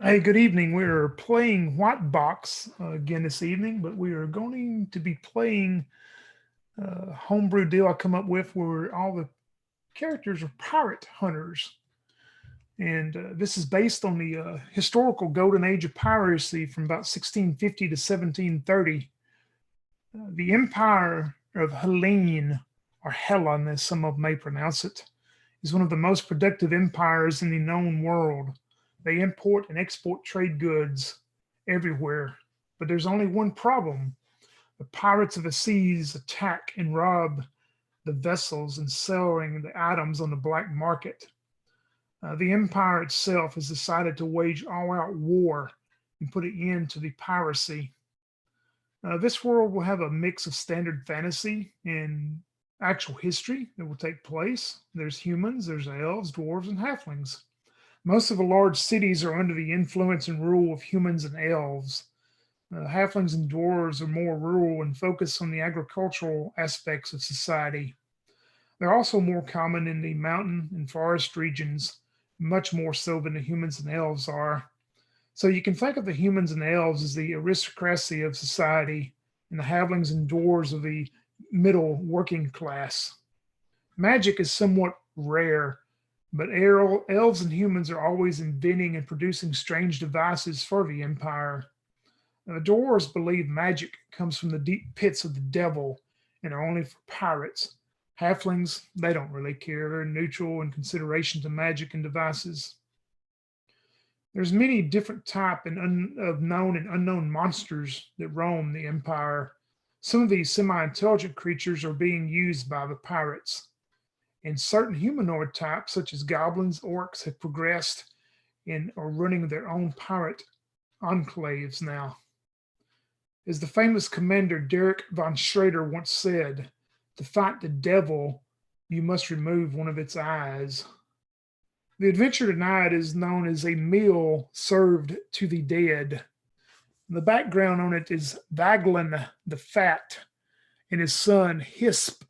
Hey, good evening. We're playing White Box again this evening, but we are going to be playing a homebrew deal I come up with where all the characters are pirate hunters. And this is based on the historical golden age of piracy from about 1650 to 1730. The Empire of Helene, or Helen, as some of may pronounce it, is one of the most productive empires in the known world. They import and export trade goods everywhere. But there's only one problem. The pirates of the seas attack and rob the vessels and selling the items on the black market. The empire itself has decided to wage all out war and put an end to the piracy. This world will have a mix of standard fantasy and actual history that will take place. There's humans, there's elves, dwarves, and halflings. Most of the large cities are under the influence and rule of humans and elves. Halflings and dwarves are more rural and focus on the agricultural aspects of society. They're also more common in the mountain and forest regions, much more so than the humans and elves are. So you can think of the humans and elves as the aristocracy of society, and the halflings and dwarves of the middle working class. Magic is somewhat rare, but elves and humans are always inventing and producing strange devices for the Empire. Now, the dwarves believe magic comes from the deep pits of the devil and are only for pirates. Halflings, they don't really care. They're neutral in consideration to magic and devices. There's many different type of known and unknown monsters that roam the Empire. Some of these semi-intelligent creatures are being used by the pirates. And certain humanoid types, such as goblins, orcs, have progressed and are running their own pirate enclaves now. As the famous commander Derek von Schrader once said, to fight the devil, you must remove one of its eyes. The adventure tonight is known as a meal served to the dead. The background on it is Vaglin the Fat and his son Hisp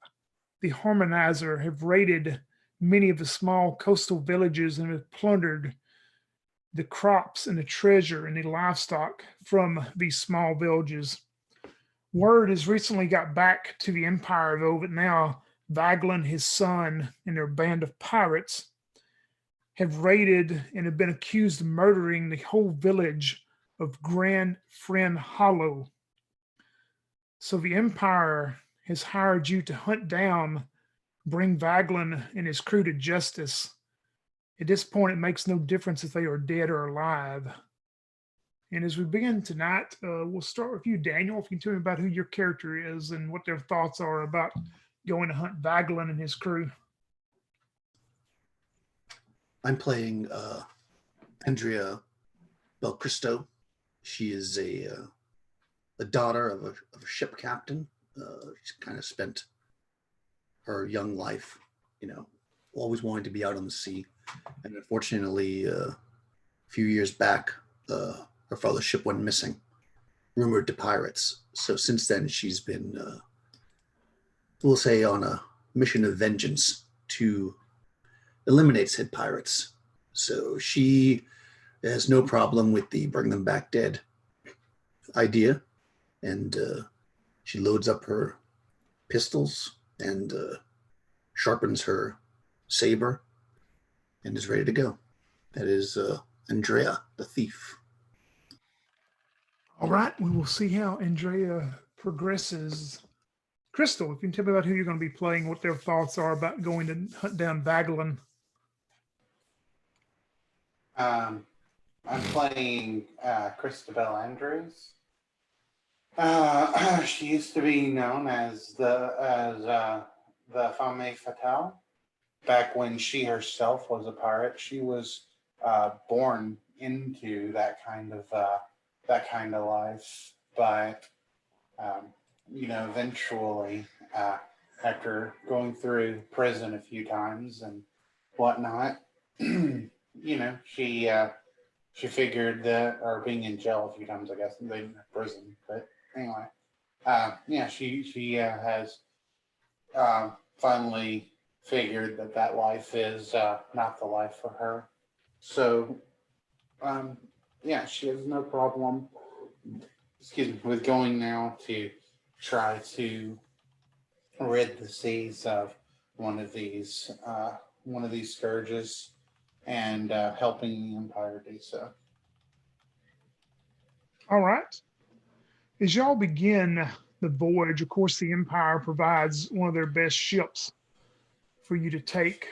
the Harmonizer have raided many of the small coastal villages and have plundered the crops and the treasure and the livestock from these small villages. Word has recently got back to the Empire, though, that now Vaglin, his son, and their band of pirates have raided and have been accused of murdering the whole village of Grand Fren Hollow. So the Empire has hired you to hunt down, bring Vaglin and his crew to justice. At this point, it makes no difference if they are dead or alive. And as we begin tonight, we'll start with you, Daniel. If you can tell me about who your character is and what their thoughts are about going to hunt Vaglin and his crew. I'm playing Andrea Belcristo. She is a daughter of a ship captain. She's kind of spent her young life, always wanting to be out on the sea. And unfortunately, a few years back, her father's ship went missing, rumored to pirates. So since then, she's been, we'll say, on a mission of vengeance to eliminate said pirates. So she has no problem with the bring them back dead idea. And she loads up her pistols and sharpens her saber and is ready to go. That is Andrea, the thief. All right, we will see how Andrea progresses. Crystal, if you can tell me about who you're going to be playing, what their thoughts are about going to hunt down Vaglin. I'm playing Christabel Andrews. She used to be known as the Femme Fatale. Back when she herself was a pirate, she was born into that kind of life. But eventually, after going through prison a few times and whatnot, she figured that, or being in jail a few times, I guess, they prison. But anyway, she has finally figured that life is not the life for her. So, yeah, she has no problem, excuse me, with going now to try to rid the seas of one of these scourges and helping the Empire do so. All right. As y'all begin the voyage, of course, the Empire provides one of their best ships for you to take.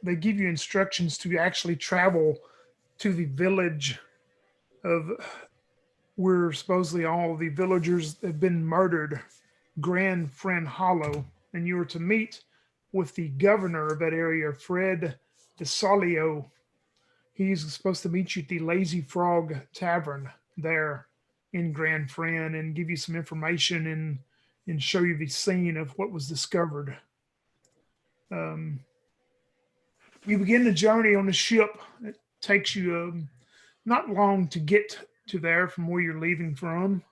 They give you instructions to actually travel to the village of where supposedly all the villagers have been murdered, Grand Fren Hollow, and you are to meet with the governor of that area, Fred DeSolio. He's supposed to meet you at the Lazy Frog Tavern there in Grand Fren and give you some information and show you the scene of what was discovered. Um, you begin the journey on the ship. It takes you not long to get to there from where you're leaving from.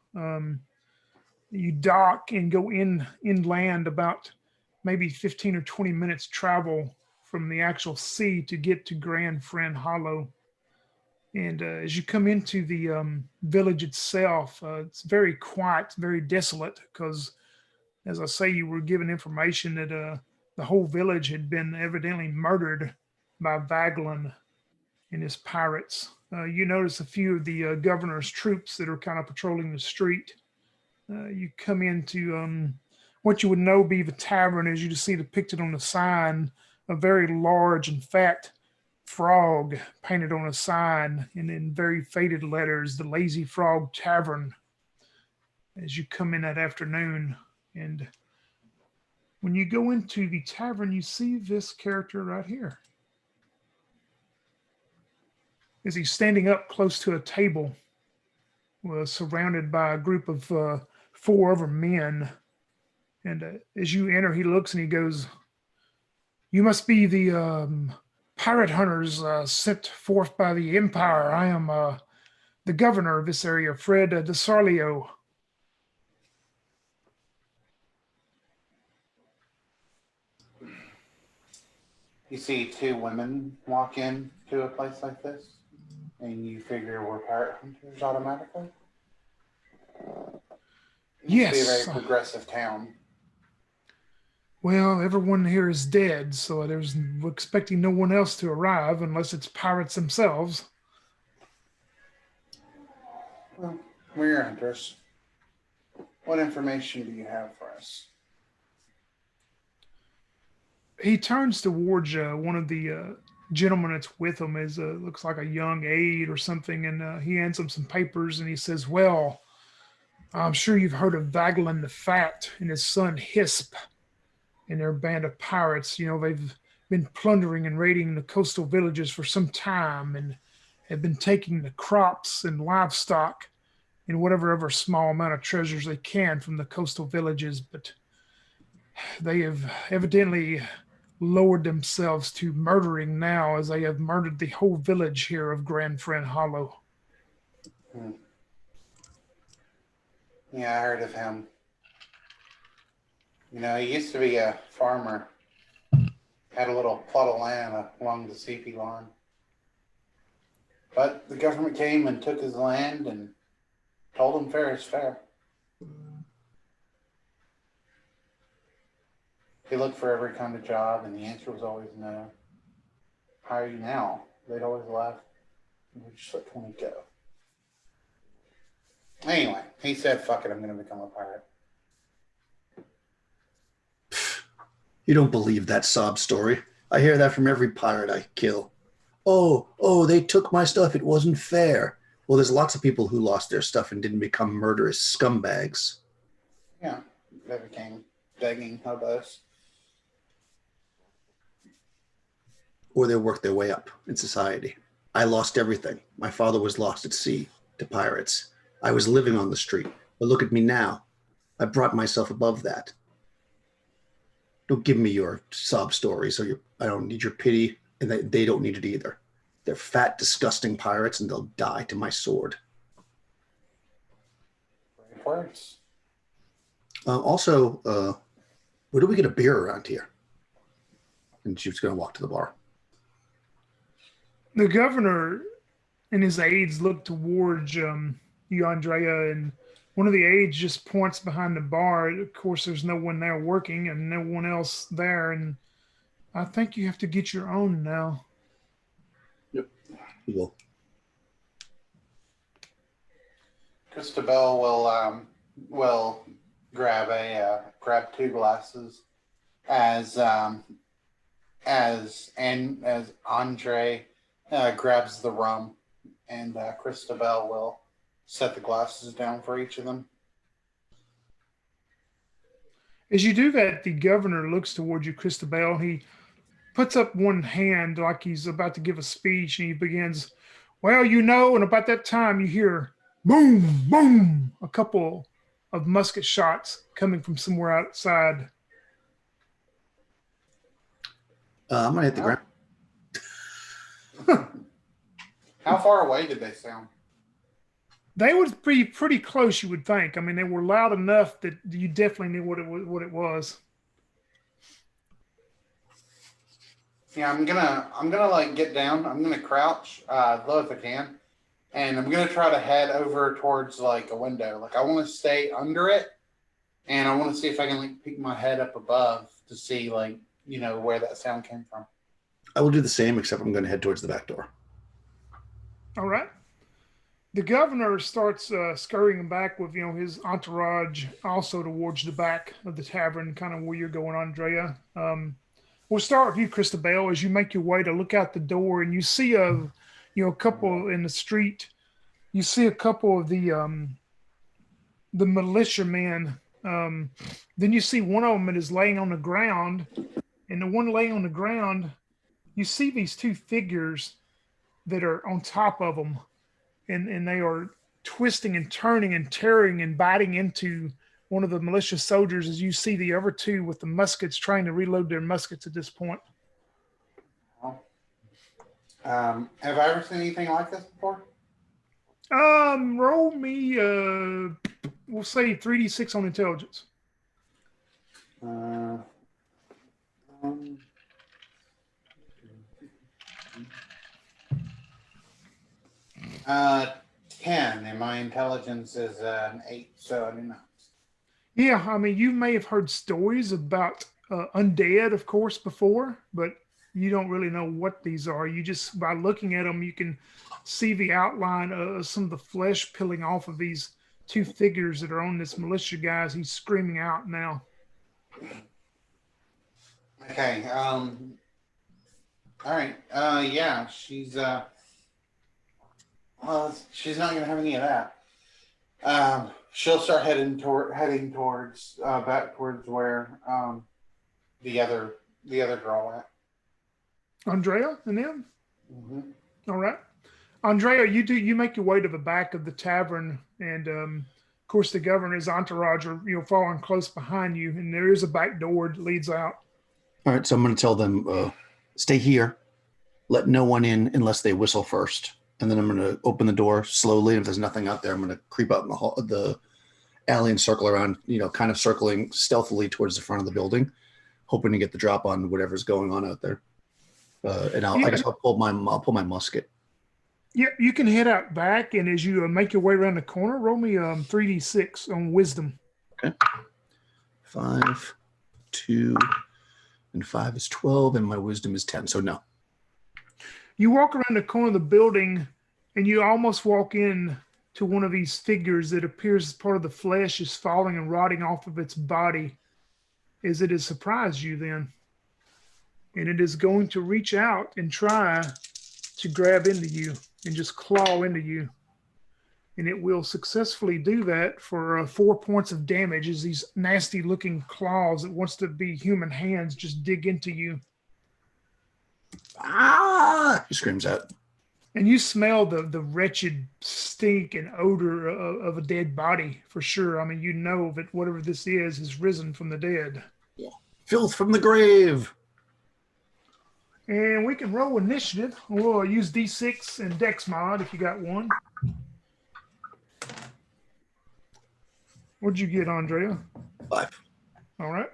You dock and go inland about maybe 15 or 20 minutes travel from the actual sea to get to Grand Fren Hollow. And as you come into the village itself, it's very quiet, very desolate because, as I say, you were given information that the whole village had been evidently murdered by Vaglin and his pirates. You notice a few of the governor's troops that are kind of patrolling the street. You come into what you would know be the tavern, as you just see depicted on the sign, a very large and fat frog painted on a sign and in very faded letters, the Lazy Frog Tavern, as you come in that afternoon. And when you go into the tavern, you see this character right here. As he's standing up close to a table, surrounded by a group of four other men. And as you enter, he looks and he goes, "You must be the pirate hunters sent forth by the Empire. I am the governor of this area, Fred DeSarlio." You see two women walk in to a place like this, and you figure we're pirate hunters automatically? It must be a Yes. very progressive town. Well, everyone here is dead, so we're expecting no one else to arrive unless it's pirates themselves. Well, we're hunters. What information do you have for us? He turns towards one of the gentlemen that's with him, as looks like a young aide or something, and he hands him some papers and he says, "Well, I'm sure you've heard of Vaglin the Fat and his son Hisp and their band of pirates. You know, they've been plundering and raiding the coastal villages for some time and have been taking the crops and livestock and whatever other small amount of treasures they can from the coastal villages. But they have evidently lowered themselves to murdering now, as they have murdered the whole village here of Grand Fren Hollow." Hmm. Yeah, I heard of him. You know, he used to be a farmer. Had a little plot of land along the CP line. But the government came and took his land and told him fair is fair. He looked for every kind of job, and the answer was always no. Hire you now? They'd always laugh. And we just let me go. Anyway, he said, "Fuck it, I'm going to become a pirate." You don't believe that sob story. I hear that from every pirate I kill. Oh, they took my stuff. It wasn't fair. Well, there's lots of people who lost their stuff and didn't become murderous scumbags. Yeah, they became begging hobos. Or they worked their way up in society. I lost everything. My father was lost at sea to pirates. I was living on the street. But look at me now. I brought myself above that. Don't give me your sob stories. I don't need your pity, and they don't need it either. They're fat, disgusting pirates, and they'll die to my sword. Brave words. Also, where do we get a beer around here? And she was going to walk to the bar. The governor and his aides look towards you, Andrea, and one of the aides just points behind the bar. Of course, there's no one there working and no one else there, and I think you have to get your own now. Yep. Cool. Christabel will grab 2 glasses as Andre grabs the rum, and Christabel will set the glasses down for each of them. As you do that, the governor looks towards you, Christabel. He puts up one hand like he's about to give a speech, and he begins, well, and about that time you hear boom, boom, a couple of musket shots coming from somewhere outside. I'm going to hit the ground. How far away did they sound? They would be pretty close, you would think. I mean, they were loud enough that you definitely knew what it was. Yeah, I'm gonna like get down. I'm gonna crouch low if I can, and I'm gonna try to head over towards like a window. Like I want to stay under it, and I want to see if I can like peek my head up above to see like where that sound came from. I will do the same, except I'm going to head towards the back door. All right. The governor starts scurrying back with his entourage also towards the back of the tavern, kind of where you're going, Andrea. We'll start with you, Christabel, as you make your way to look out the door, and you see a couple in the street. You see a couple of the militiamen. Then you see one of them is laying on the ground, and the one laying on the ground, you see these 2 figures that are on top of them, and they are twisting and turning and tearing and biting into one of the militia soldiers as you see the other 2 with the muskets trying to reload their muskets at this point. Have I ever seen anything like this before? Roll me, we'll say 3d6 on intelligence. 10, and my intelligence is an 8, so I do not. Yeah, I mean, you may have heard stories about undead, of course, before, but you don't really know what these are. You just, by looking at them, you can see the outline of some of the flesh peeling off of these 2 figures that are on this militia guy as he's screaming out now. Okay. All right. Yeah, she's not gonna have any of that. She'll start heading towards back towards where the other girl went. Andrea and them? Mm-hmm. All right. Andrea, you make your way to the back of the tavern, and of course the governor's entourage are following close behind you, and there is a back door that leads out. All right, so I'm going to tell them, stay here, let no one in unless they whistle first. And then I'm going to open the door slowly. If there's nothing out there, I'm going to creep up in the alley and circle around, kind of circling stealthily towards the front of the building, hoping to get the drop on whatever's going on out there. And I guess I'll pull my musket. Yeah, you can head out back, and as you make your way around the corner, roll me 3d6 on wisdom. Okay. 5, 2, and 5 is 12, and my wisdom is 10. So no. You walk around the corner of the building, and you almost walk in to one of these figures that appears as part of the flesh is falling and rotting off of its body, as it has surprised you then. And it is going to reach out and try to grab into you and just claw into you. And it will successfully do that for 4 points of damage as these nasty looking claws that wants to be human hands just dig into you. Ah! He screams out. And you smell the wretched stink and odor of a dead body for sure. I mean, you know that whatever this is has risen from the dead. Yeah. Filth from the grave. And we can roll initiative. We'll use D6 and Dex mod if you got one. What'd you get, Andrea? 5. All right.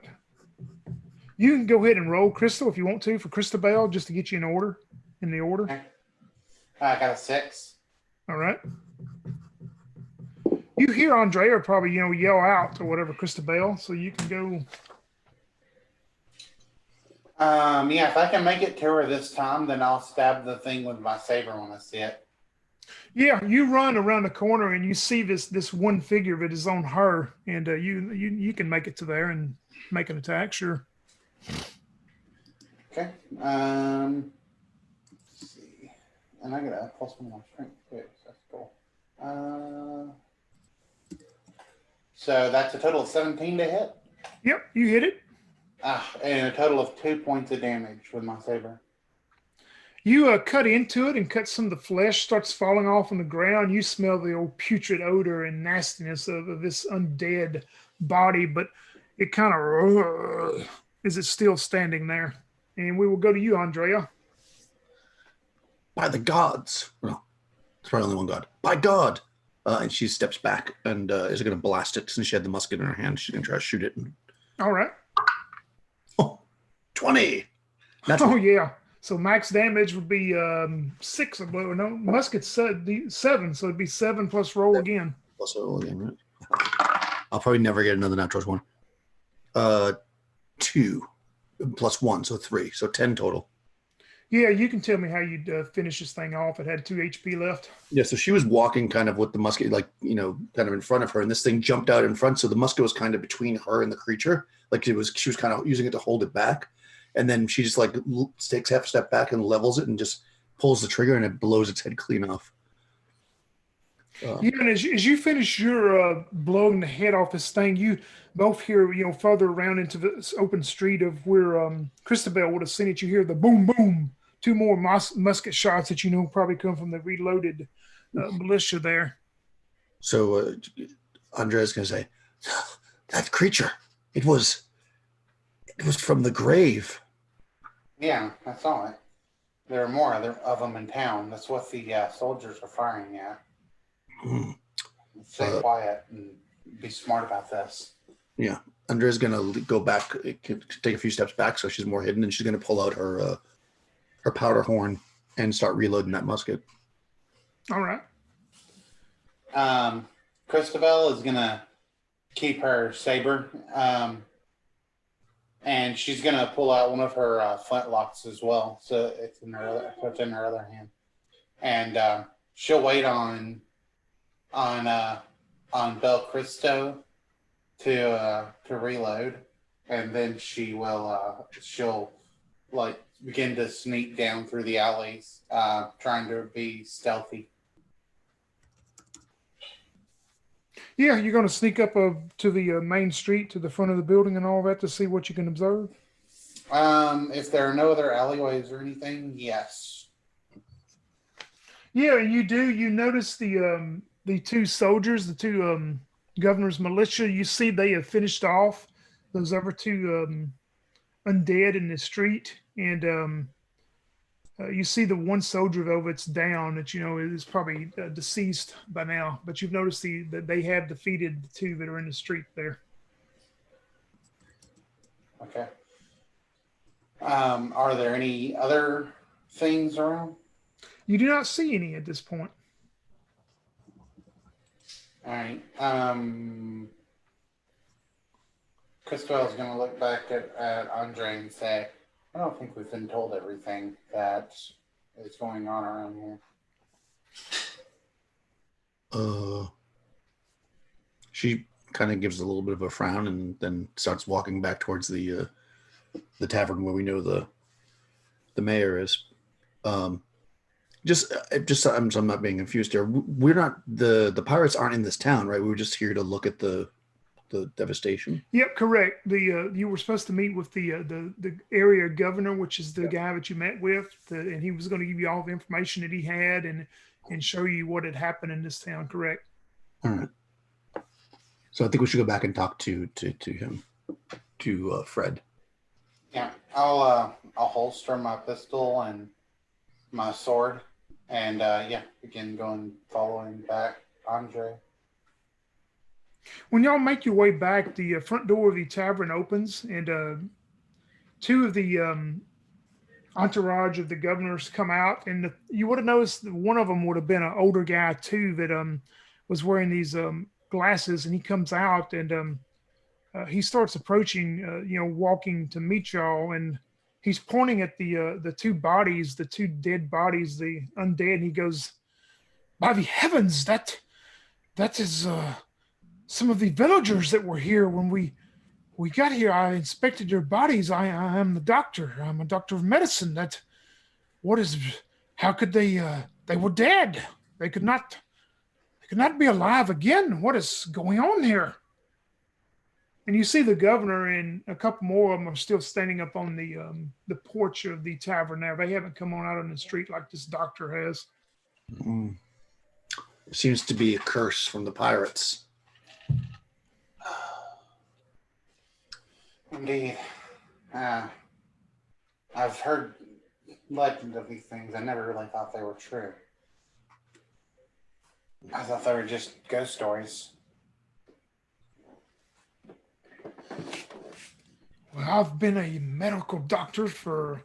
You can go ahead and roll, Crystal, if you want to, for Christabel, just to get you in the order. I got a 6. All right. You hear Andrea probably, yell out or whatever, Christabel, so you can go. Yeah, if I can make it to her this time, then I'll stab the thing with my saber when I see it. Yeah, you run around the corner and you see this one figure of it is on her, and you can make it to there and make an attack. Sure. Okay. Let's see. And I got a +1 on my strength too, so that's cool. So that's a total of 17 to hit. Yep, you hit it. And a total of 2 points of damage with my saber. You cut into it, and cut some of the flesh starts falling off on the ground. You smell the old putrid odor and nastiness of this undead body, but it kind of is it still standing there. And we will go to you, Andrea. By the gods. Well, there's probably only one god. By God. And she steps back and is going to blast it. Since she had the musket in her hand, she's going to try to shoot it. All right. Oh, 20. Natural. Oh, yeah. So max damage would be 6, I believe. No, musket's 7, so it'd be 7 plus roll again. Plus roll again, right? I'll probably never get another natural one. 2 plus 1, so 3. So 10 total. Yeah, you can tell me how you'd finish this thing off. It had 2 HP left. Yeah, so she was walking kind of with the musket, like, kind of in front of her, and this thing jumped out in front. So the musket was kind of between her and the creature. Like she was kind of using it to hold it back. And then she just like takes half a step back and levels it and just pulls the trigger and it blows its head clean off. Yeah, and as you finish your blowing the head off this thing, you both hear, further around into the open street of where Christabel would have seen it. You hear the boom, boom, 2 more musket shots that probably come from the reloaded militia there. So Andrea's going to say, that creature, it was from the grave. Yeah, I saw it. There are more of them in town. That's what the soldiers are firing at. Stay quiet and be smart about this. Yeah, Andrea's gonna go back, take a few steps back, so she's more hidden, and she's gonna pull out her powder horn and start reloading that musket. All right. Christabel is gonna keep her saber, and she's gonna pull out one of her flintlocks as well. So it's in her other hand, and she'll wait on Bel Cristo to reload, and then she'll like begin to sneak down through the alleys, trying to be stealthy. Yeah, you're going to sneak up to the main street, to the front of the building and all that to see what you can observe? If there are no other alleyways or anything, yes. Yeah, you do. You notice the 2 soldiers, the 2 governor's militia. You see they have finished off those other 2 undead in the street. And you see the one soldier, though, that's down, that is probably deceased by now. But you've noticed that they have defeated the 2 that are in the street there. Okay. Are there any other things around? You do not see any at this point. All right. Christabel's going to look back at Andre and say, I don't think we've been told everything that is going on around here. She kind of gives a little bit of a frown and then starts walking back towards the tavern where we know the mayor is. Just so I'm not being confused here. We're not the pirates aren't in this town, right? We were just here to look at the devastation. Yep, correct. You were supposed to meet with the area governor, which is the guy that you met with, and he was going to give you all the information that he had and show you what had happened in this town. Correct. All right. So I think we should go back and talk to him, to Fred. Yeah, I'll holster my pistol and my sword, and begin following back Andre. When y'all make your way back, the front door of the tavern opens, and 2 of the entourage of the governors come out, and you would have noticed that one of them would have been an older guy too that was wearing these glasses, and he comes out and he starts approaching, walking to meet y'all, and he's pointing at the two bodies, the two dead bodies, the undead. And he goes, "By the heavens, that is some of the villagers that were here when we got here. I inspected your bodies. I am the doctor. I'm a doctor of medicine. How could they were dead. They could not be alive again. What is going on here?" And you see the governor and a couple more of them are still standing up on the porch of the tavern there. They haven't come on out on the street like this doctor has. Mm. Seems to be a curse from the pirates. Indeed. I've heard legends of these things. I never really thought they were true. I thought they were just ghost stories. Well, I've been a medical doctor for,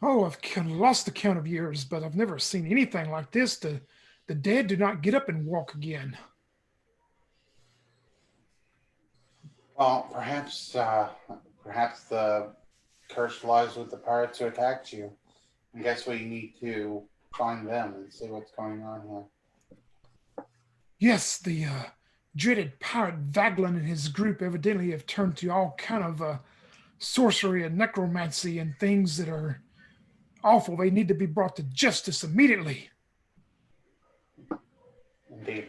I've lost the count of years, but I've never seen anything like this. The dead do not get up and walk again. Well, perhaps the curse lies with the pirates who attacked you. I guess we need to find them and see what's going on here. Yes, the dreaded pirate Vaglin and his group evidently have turned to all kind of sorcery and necromancy and things that are awful. They need to be brought to justice immediately. Indeed.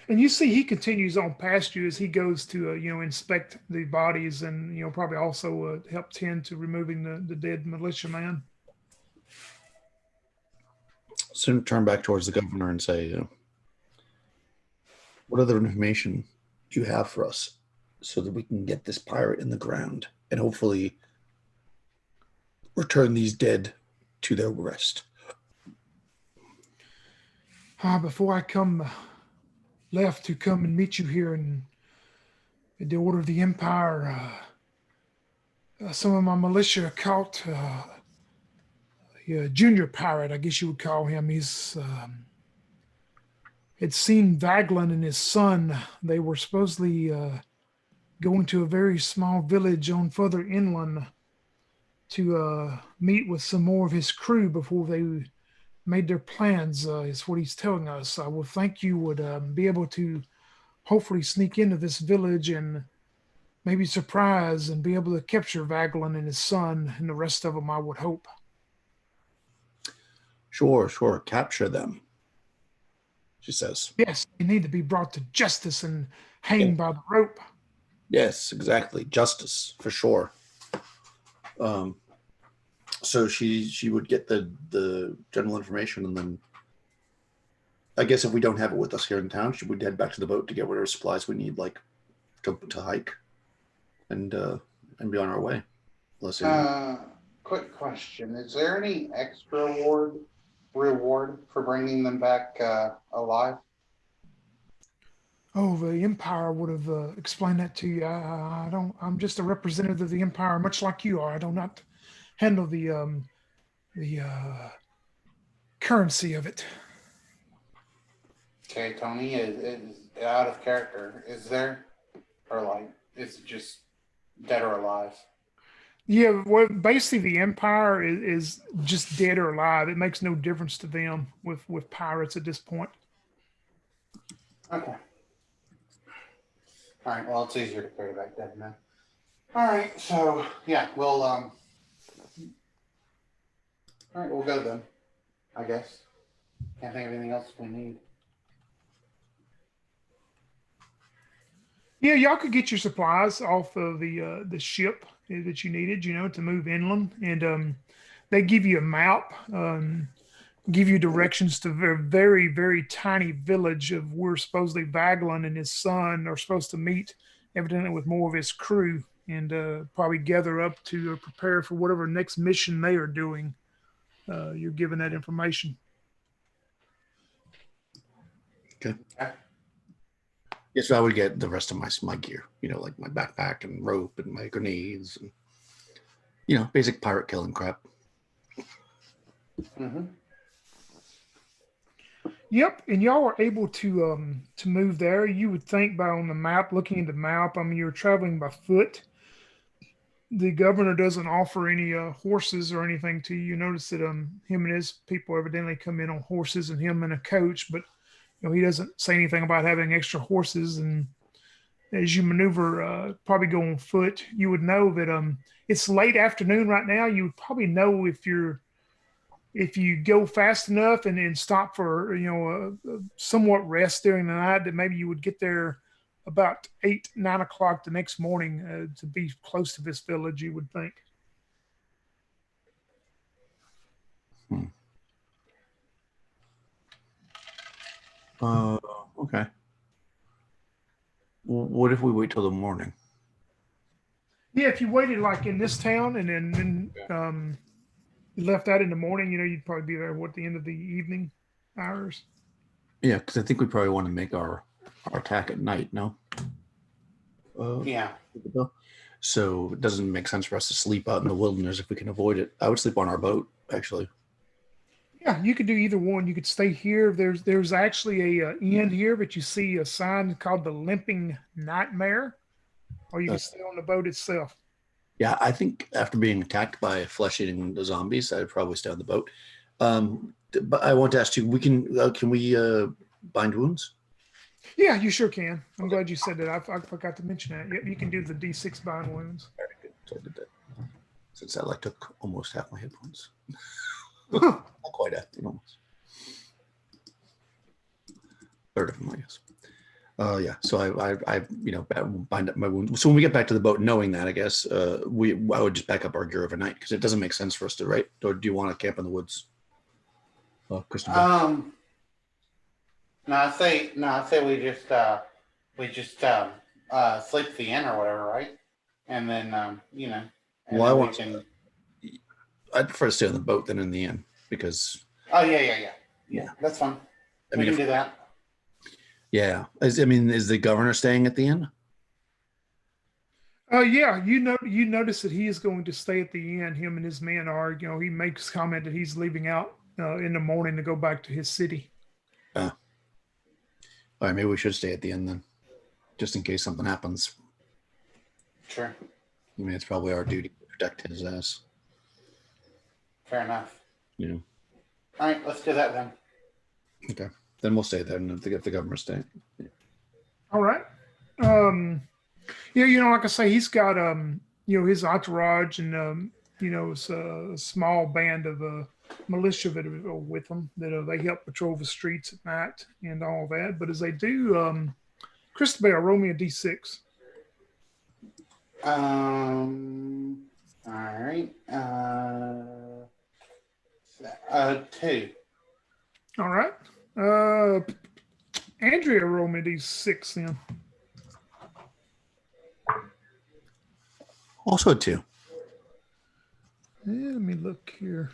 And you see he continues on past you as he goes to, inspect the bodies and, probably also help tend to removing the dead militiaman. Soon turn back towards the governor and say, what other information do you have for us so that we can get this pirate in the ground and hopefully return these dead to their rest? Before I left to come and meet you here in the order of the Empire, some of my militia caught a junior pirate, I guess you would call him. He's had seen Vaglin and his son. They were supposedly going to a very small village on further inland to meet with some more of his crew before they made their plans, is what he's telling us. I would think you would be able to hopefully sneak into this village and maybe surprise and be able to capture Vaglin and his son and the rest of them, I would hope. Sure. Capture them, she says. Yes, they need to be brought to justice and hanged by the rope. Yes, exactly. Justice, for sure. So she would get the general information, and then I guess if we don't have it with us here in town, should we head back to the boat to get whatever supplies we need, like to hike and be on our way? Quick question: is there any extra reward for bringing them back alive? Oh, the Empire would have explained that to you. I don't. I'm just a representative of the Empire, much like you are. I do not handle the currency of it. Okay, Tony is out of character. Is there, or is it just dead or alive? Yeah, well, basically the Empire is just dead or alive. It makes no difference to them with pirates at this point. Okay. All right. Well, it's easier to carry back dead then. All right. So yeah, we'll all right, we'll go then. I guess. Can't think of anything else we need. Yeah, y'all could get your supplies off of the ship that you needed, to move inland, and they give you a map, give you directions to a very, very tiny village of where supposedly Vaglin and his son are supposed to meet, evidently with more of his crew, and probably gather up to prepare for whatever next mission they are doing. You're given that information. Okay. Yes, I would get the rest of my gear. Like my backpack and rope and my grenades and basic pirate killing crap. Mm-hmm. Yep, and y'all were able to move there. You would think by on the map, looking at the map. I mean, you're traveling by foot. The governor doesn't offer any horses or anything to you. You notice that him and his people evidently come in on horses and him in a coach, but he doesn't say anything about having extra horses. And as you maneuver, probably go on foot, you would know that it's late afternoon right now. You would probably know if you go fast enough and then stop for somewhat rest during the night, that maybe you would get there about 8, 9 o'clock the next morning to be close to this village. You would think. Okay. Well, what if we wait till the morning? Yeah, if you waited like in this town and then you left out in the morning, you'd probably be there at the end of the evening hours. Yeah, because I think we probably want to make our attack at night. No. Yeah. So it doesn't make sense for us to sleep out in the wilderness if we can avoid it. I would sleep on our boat, actually. Yeah, you could do either one. You could stay here. There's actually a inn here, but you see a sign called the Limping Nightmare, or you can stay on the boat itself. Yeah, I think after being attacked by flesh-eating zombies, I'd probably stay on the boat. But I want to ask you: can we bind wounds? Yeah, you sure can. I'm glad you said that. I forgot to mention that. Yep, you can do the D6 bind wounds. Very good. So I did that. Since that took almost half my hit points. Huh. Not quite half, almost. Third of them, I guess. Yeah. So I bind up my wound. So when we get back to the boat, knowing that, I guess I would just pack up our gear overnight because it doesn't make sense for us to, right? Or do you want to camp in the woods? Christopher. No, I say we just sleep at the inn or whatever, right? And then I'd prefer to stay on the boat than in the inn because. Oh yeah. That's fine. We can do that. Yeah. Is the governor staying at the inn? Yeah, you notice that he is going to stay at the inn. Him and his men are. He makes comment that he's leaving out in the morning to go back to his city. All right, maybe we should stay at the inn then, just in case something happens. Sure. It's probably our duty to protect his ass. Fair enough. Yeah. All right, let's do that then. Okay. Then we'll stay there and if the government's staying. Yeah. All right. Yeah, like I say, he's got his entourage and it's a small band of militia that are with him that they help patrol the streets at night and all that. But as they do, Christabel, roll me a d6. All right. 2. All right. Andrea, roll me a d6 then. Also a 2. Yeah, let me look here.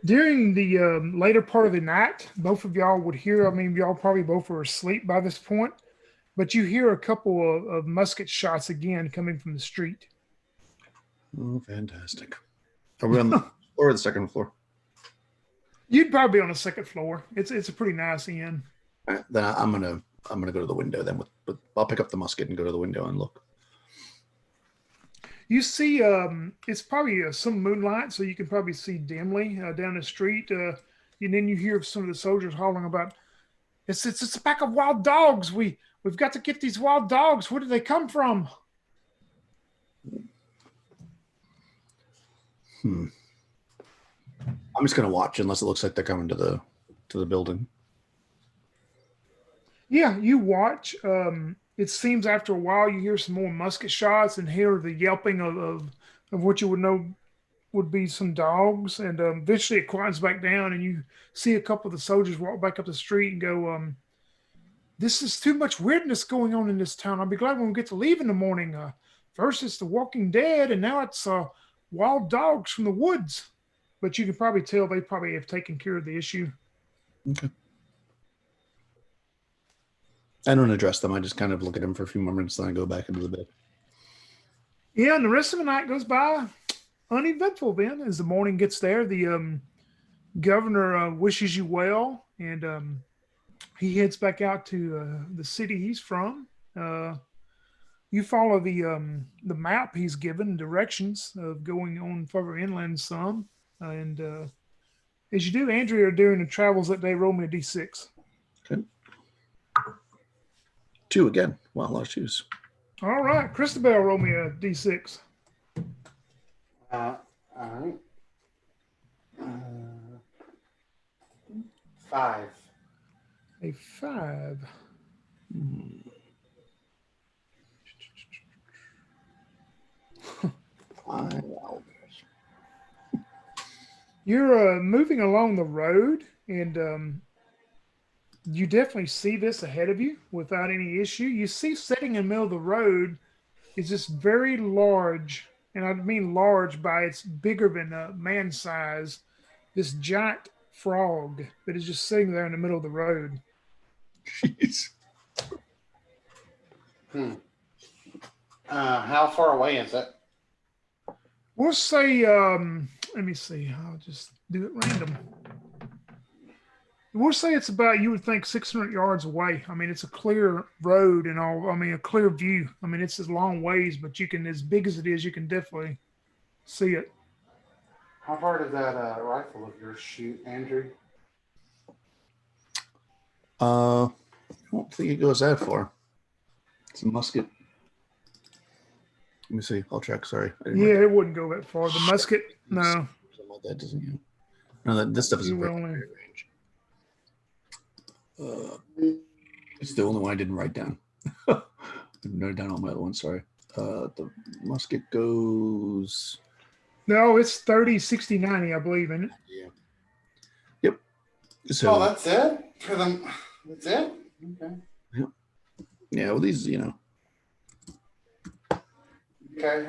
During the later part of the night, both of y'all would hear, y'all probably both were asleep by this point, but you hear a couple of musket shots again coming from the street. Oh, fantastic. Are we on the floor or the second floor? You'd probably be on the second floor. It's a pretty nice inn. All right, then I'm gonna go to the window then. I'll pick up the musket and go to the window and look. You see, it's probably some moonlight, so you can probably see dimly down the street. And then you hear some of the soldiers hollering about, "It's a pack of wild dogs. We've got to get these wild dogs. Where did they come from?" I'm just gonna watch unless it looks like they're coming to the building. Yeah, you watch. It seems after a while you hear some more musket shots and hear the yelping of what you would know would be some dogs. And eventually it quiets back down and you see a couple of the soldiers walk back up the street and go, "This is too much weirdness going on in this town. I'll be glad when we get to leave in the morning. First it's the Walking Dead and now it's wild dogs from the woods." But you can probably tell they probably have taken care of the issue. Okay. I don't address them. I just kind of look at them for a few more minutes, then I go back into the bed. Yeah, and the rest of the night goes by uneventful. Then, as the morning gets there, the governor wishes you well, and he heads back out to the city he's from. Uh, you follow the map he's given, directions of going on further inland some, and as you do, Andrea, during the travels that day, roll me a d6. Okay. 2 again. Wow, a lot of twos. All right, Christabel, roll me a d6. All right. 5. A 5. You're moving along the road, and you definitely see this ahead of you without any issue. You see sitting in the middle of the road is this very large, and I mean large by it's bigger than man size, this giant frog that is just sitting there in the middle of the road. Jeez. How far away is it? We'll say, let me see, I'll just do it random. We'll say it's about, you would think, 600 yards away. I mean, it's a clear road and all. I mean, a clear view. I mean, it's a long ways, but you can, as big as it is, you can definitely see it. How far did that rifle of yours shoot, Andrew? I don't think it goes that far. It's a musket. Let me see. I'll check. Sorry. Yeah, it wouldn't go that far. The musket, no. Something like that doesn't. No, this stuff is You very only- range. It's the only one I didn't write down. Didn't note down all my other ones. Sorry. The musket goes. No, it's 30, 60, 90, I believe, isn't it? Yeah. Yep. So. Oh, that's it for them. That's it. Okay. Yeah. Well, these, Okay.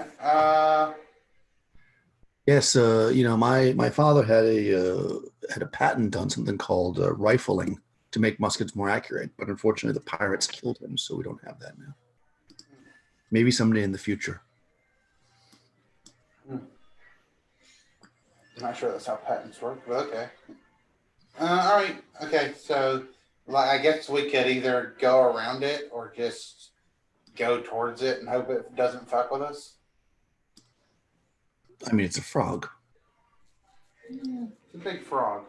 Yes. My father had a patent on something called rifling to make muskets more accurate, but unfortunately the pirates killed him, so we don't have that now. Maybe someday in the future. I'm not sure that's how patents work, but okay. All right. Okay. So, I guess we could either go around it or just go towards it and hope it doesn't fuck with us. I mean, it's a frog. It's a big frog.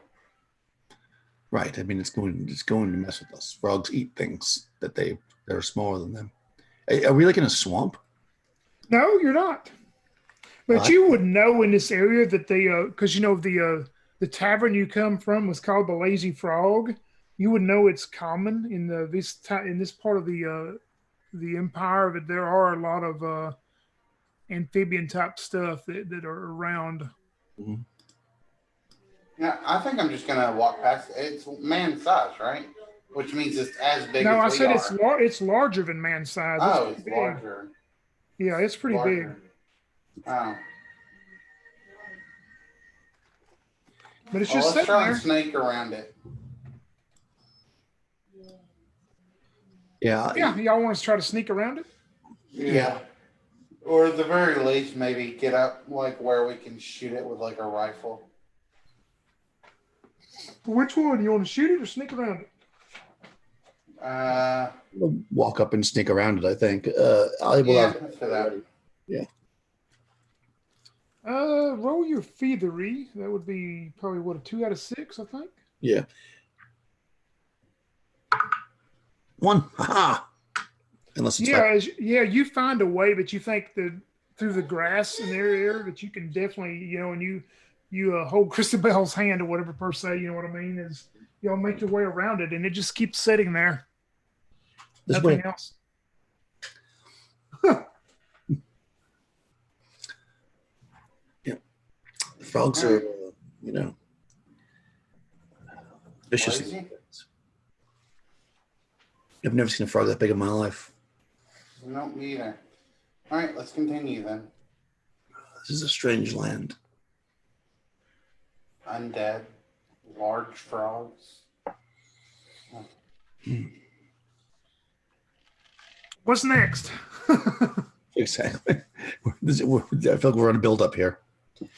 Right. I mean, it's going to mess with us. Frogs eat things that are smaller than them. Are we like in a swamp? No, you're not. But you would know in this area that because the tavern you come from was called the Lazy Frog. You would know it's common in this part of the Empire, that there are a lot of amphibian type stuff that are around. Mm-hmm. Yeah, I think I'm just gonna walk past. It's man size, right? Which means it's as big. No, I as we said are. it's larger than man size. Oh, it's big. larger. Yeah, it's pretty big. Oh. But it's Well, just let's sitting try there. and snake around it. Yeah. Yeah, y'all want us to try to sneak around it? Yeah. Or at the very least, maybe get up like where we can shoot it with like a rifle. Which one? You want to shoot it or sneak around it? We'll walk up and sneak around it, I think. Let's do that. Yeah. Roll your thievery. That would be probably a 2 out of 6, I think. Yeah. 1. Ha! Unless it's you find a way, but you think that through the grass in their area that you can definitely, and you hold Christabel's hand or whatever per se, you know what I mean, is y'all make your way around it and it just keeps sitting there. This Nothing way. else. Yeah. The frogs are, vicious. Lazy? I've never seen a frog that big in my life. No, me either. All right, let's continue then. This is a strange land. Undead, large frogs. What's next? Exactly. I feel like we're on a build up here. Yeah.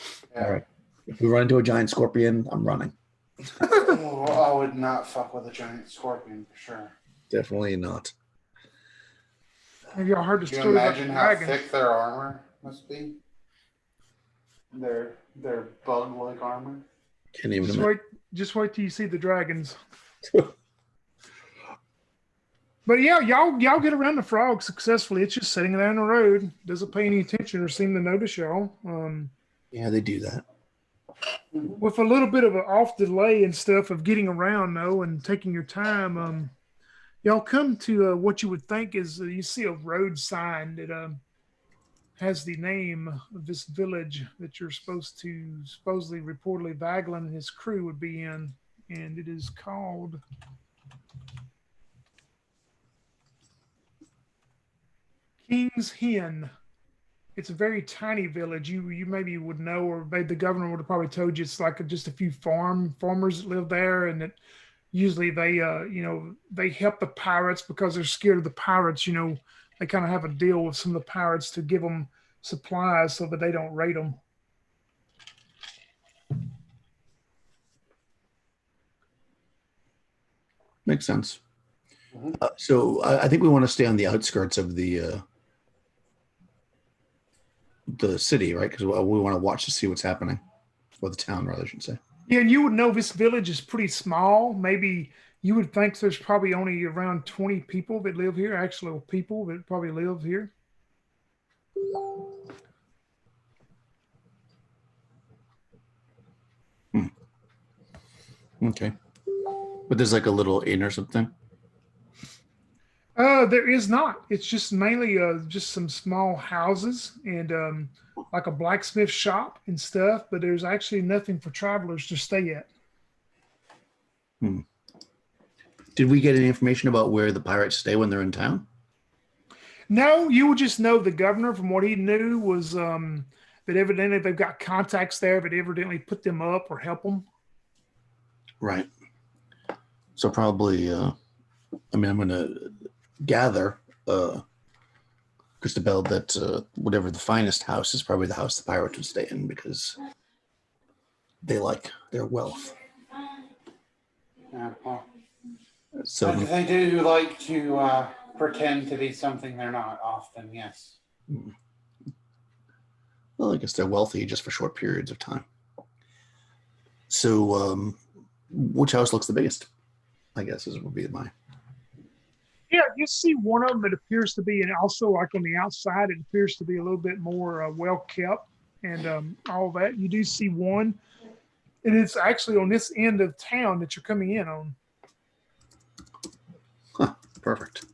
All right. If we run into a giant scorpion, I'm running. Oh, I would not fuck with a giant scorpion for sure. Definitely not. Have y'all heard the Can you story about the imagine how dragon? thick their armor must be? Their bug-like armor. Can't even Just imagine. wait, just wait till you see the dragons. But yeah, y'all get around the frog successfully. It's just sitting there in the road, doesn't pay any attention or seem to notice y'all. Yeah, they do that. With a little bit of an off delay and stuff of getting around though, and taking your time, y'all come to what you would think is you see a road sign that has the name of this village that you're supposedly reportedly Vaglin and his crew would be in, and it is called King's Hen. It's a very tiny village. You maybe would know, or maybe the governor would have probably told you it's like just a few farmers that live there, and that usually they they help the pirates because they're scared of the pirates. They kind of have a deal with some of the pirates to give them supplies so that they don't raid them. Makes sense. So I think we want to stay on the outskirts of the city, right? Because we want to watch to see what's happening, or the town, rather, I should say. Yeah, and you would know this village is pretty small. Maybe you would think there's probably only around 20 people that live here, actual people that probably live here. Okay. But there's like a little inn or something. There is not. It's just mainly just some small houses and like a blacksmith shop and stuff, but there's actually nothing for travelers to stay at. Did we get any information about where the pirates stay when they're in town? No, you would just know the governor from what he knew was that evidently they've got contacts there, but evidently put them up or help them. Right. So probably, I'm going to gather, Christabel, that whatever the finest house is probably the house the pirates would stay in because they like their wealth. Yeah, well, So they do like to pretend to be something they're not often, yes. well, I guess they're wealthy just for short periods of time. So which house looks the biggest? I guess would be my. Yeah, you see one of them that appears to be, and also like on the outside, it appears to be a little bit more well kept and all that. You do see one, and it's actually on this end of town that you're coming in on. Huh, perfect.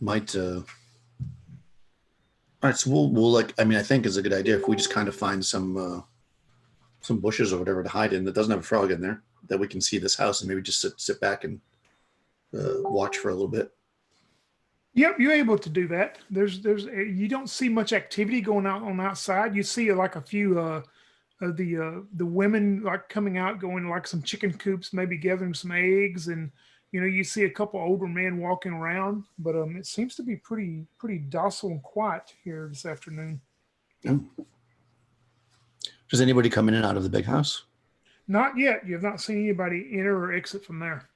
Might. All right, so we'll like. I mean, I think is a good idea if we just kind of find some bushes or whatever to hide in that doesn't have a frog in there, that we can see this house and maybe just sit back and watch for a little bit. Yep, you're able to do that. You don't see much activity going on outside. You see like a few of the women like coming out, going to like some chicken coops, maybe gathering some eggs, and you see a couple older men walking around. But it seems to be pretty docile and quiet here this afternoon. Oh. Does anybody come in and out of the big house? Not yet. You have not seen anybody enter or exit from there.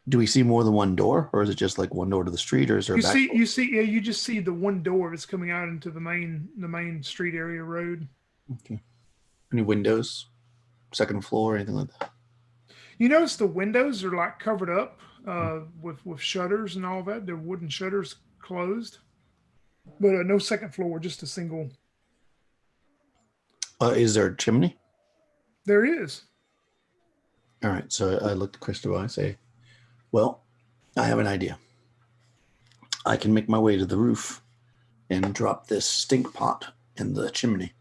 Do we see more than one door, or is it just like one door to the street, or is there a back door? Yeah, you just see the one door that's coming out into the main street area road. Okay. Any windows, second floor, anything like that? You notice the windows are like covered up with shutters and all that. They're wooden shutters closed, but no second floor, just a single. Is there a chimney? There is. All right. So I look at Christopher. I say, well, I have an idea. I can make my way to the roof and drop this stink pot in the chimney.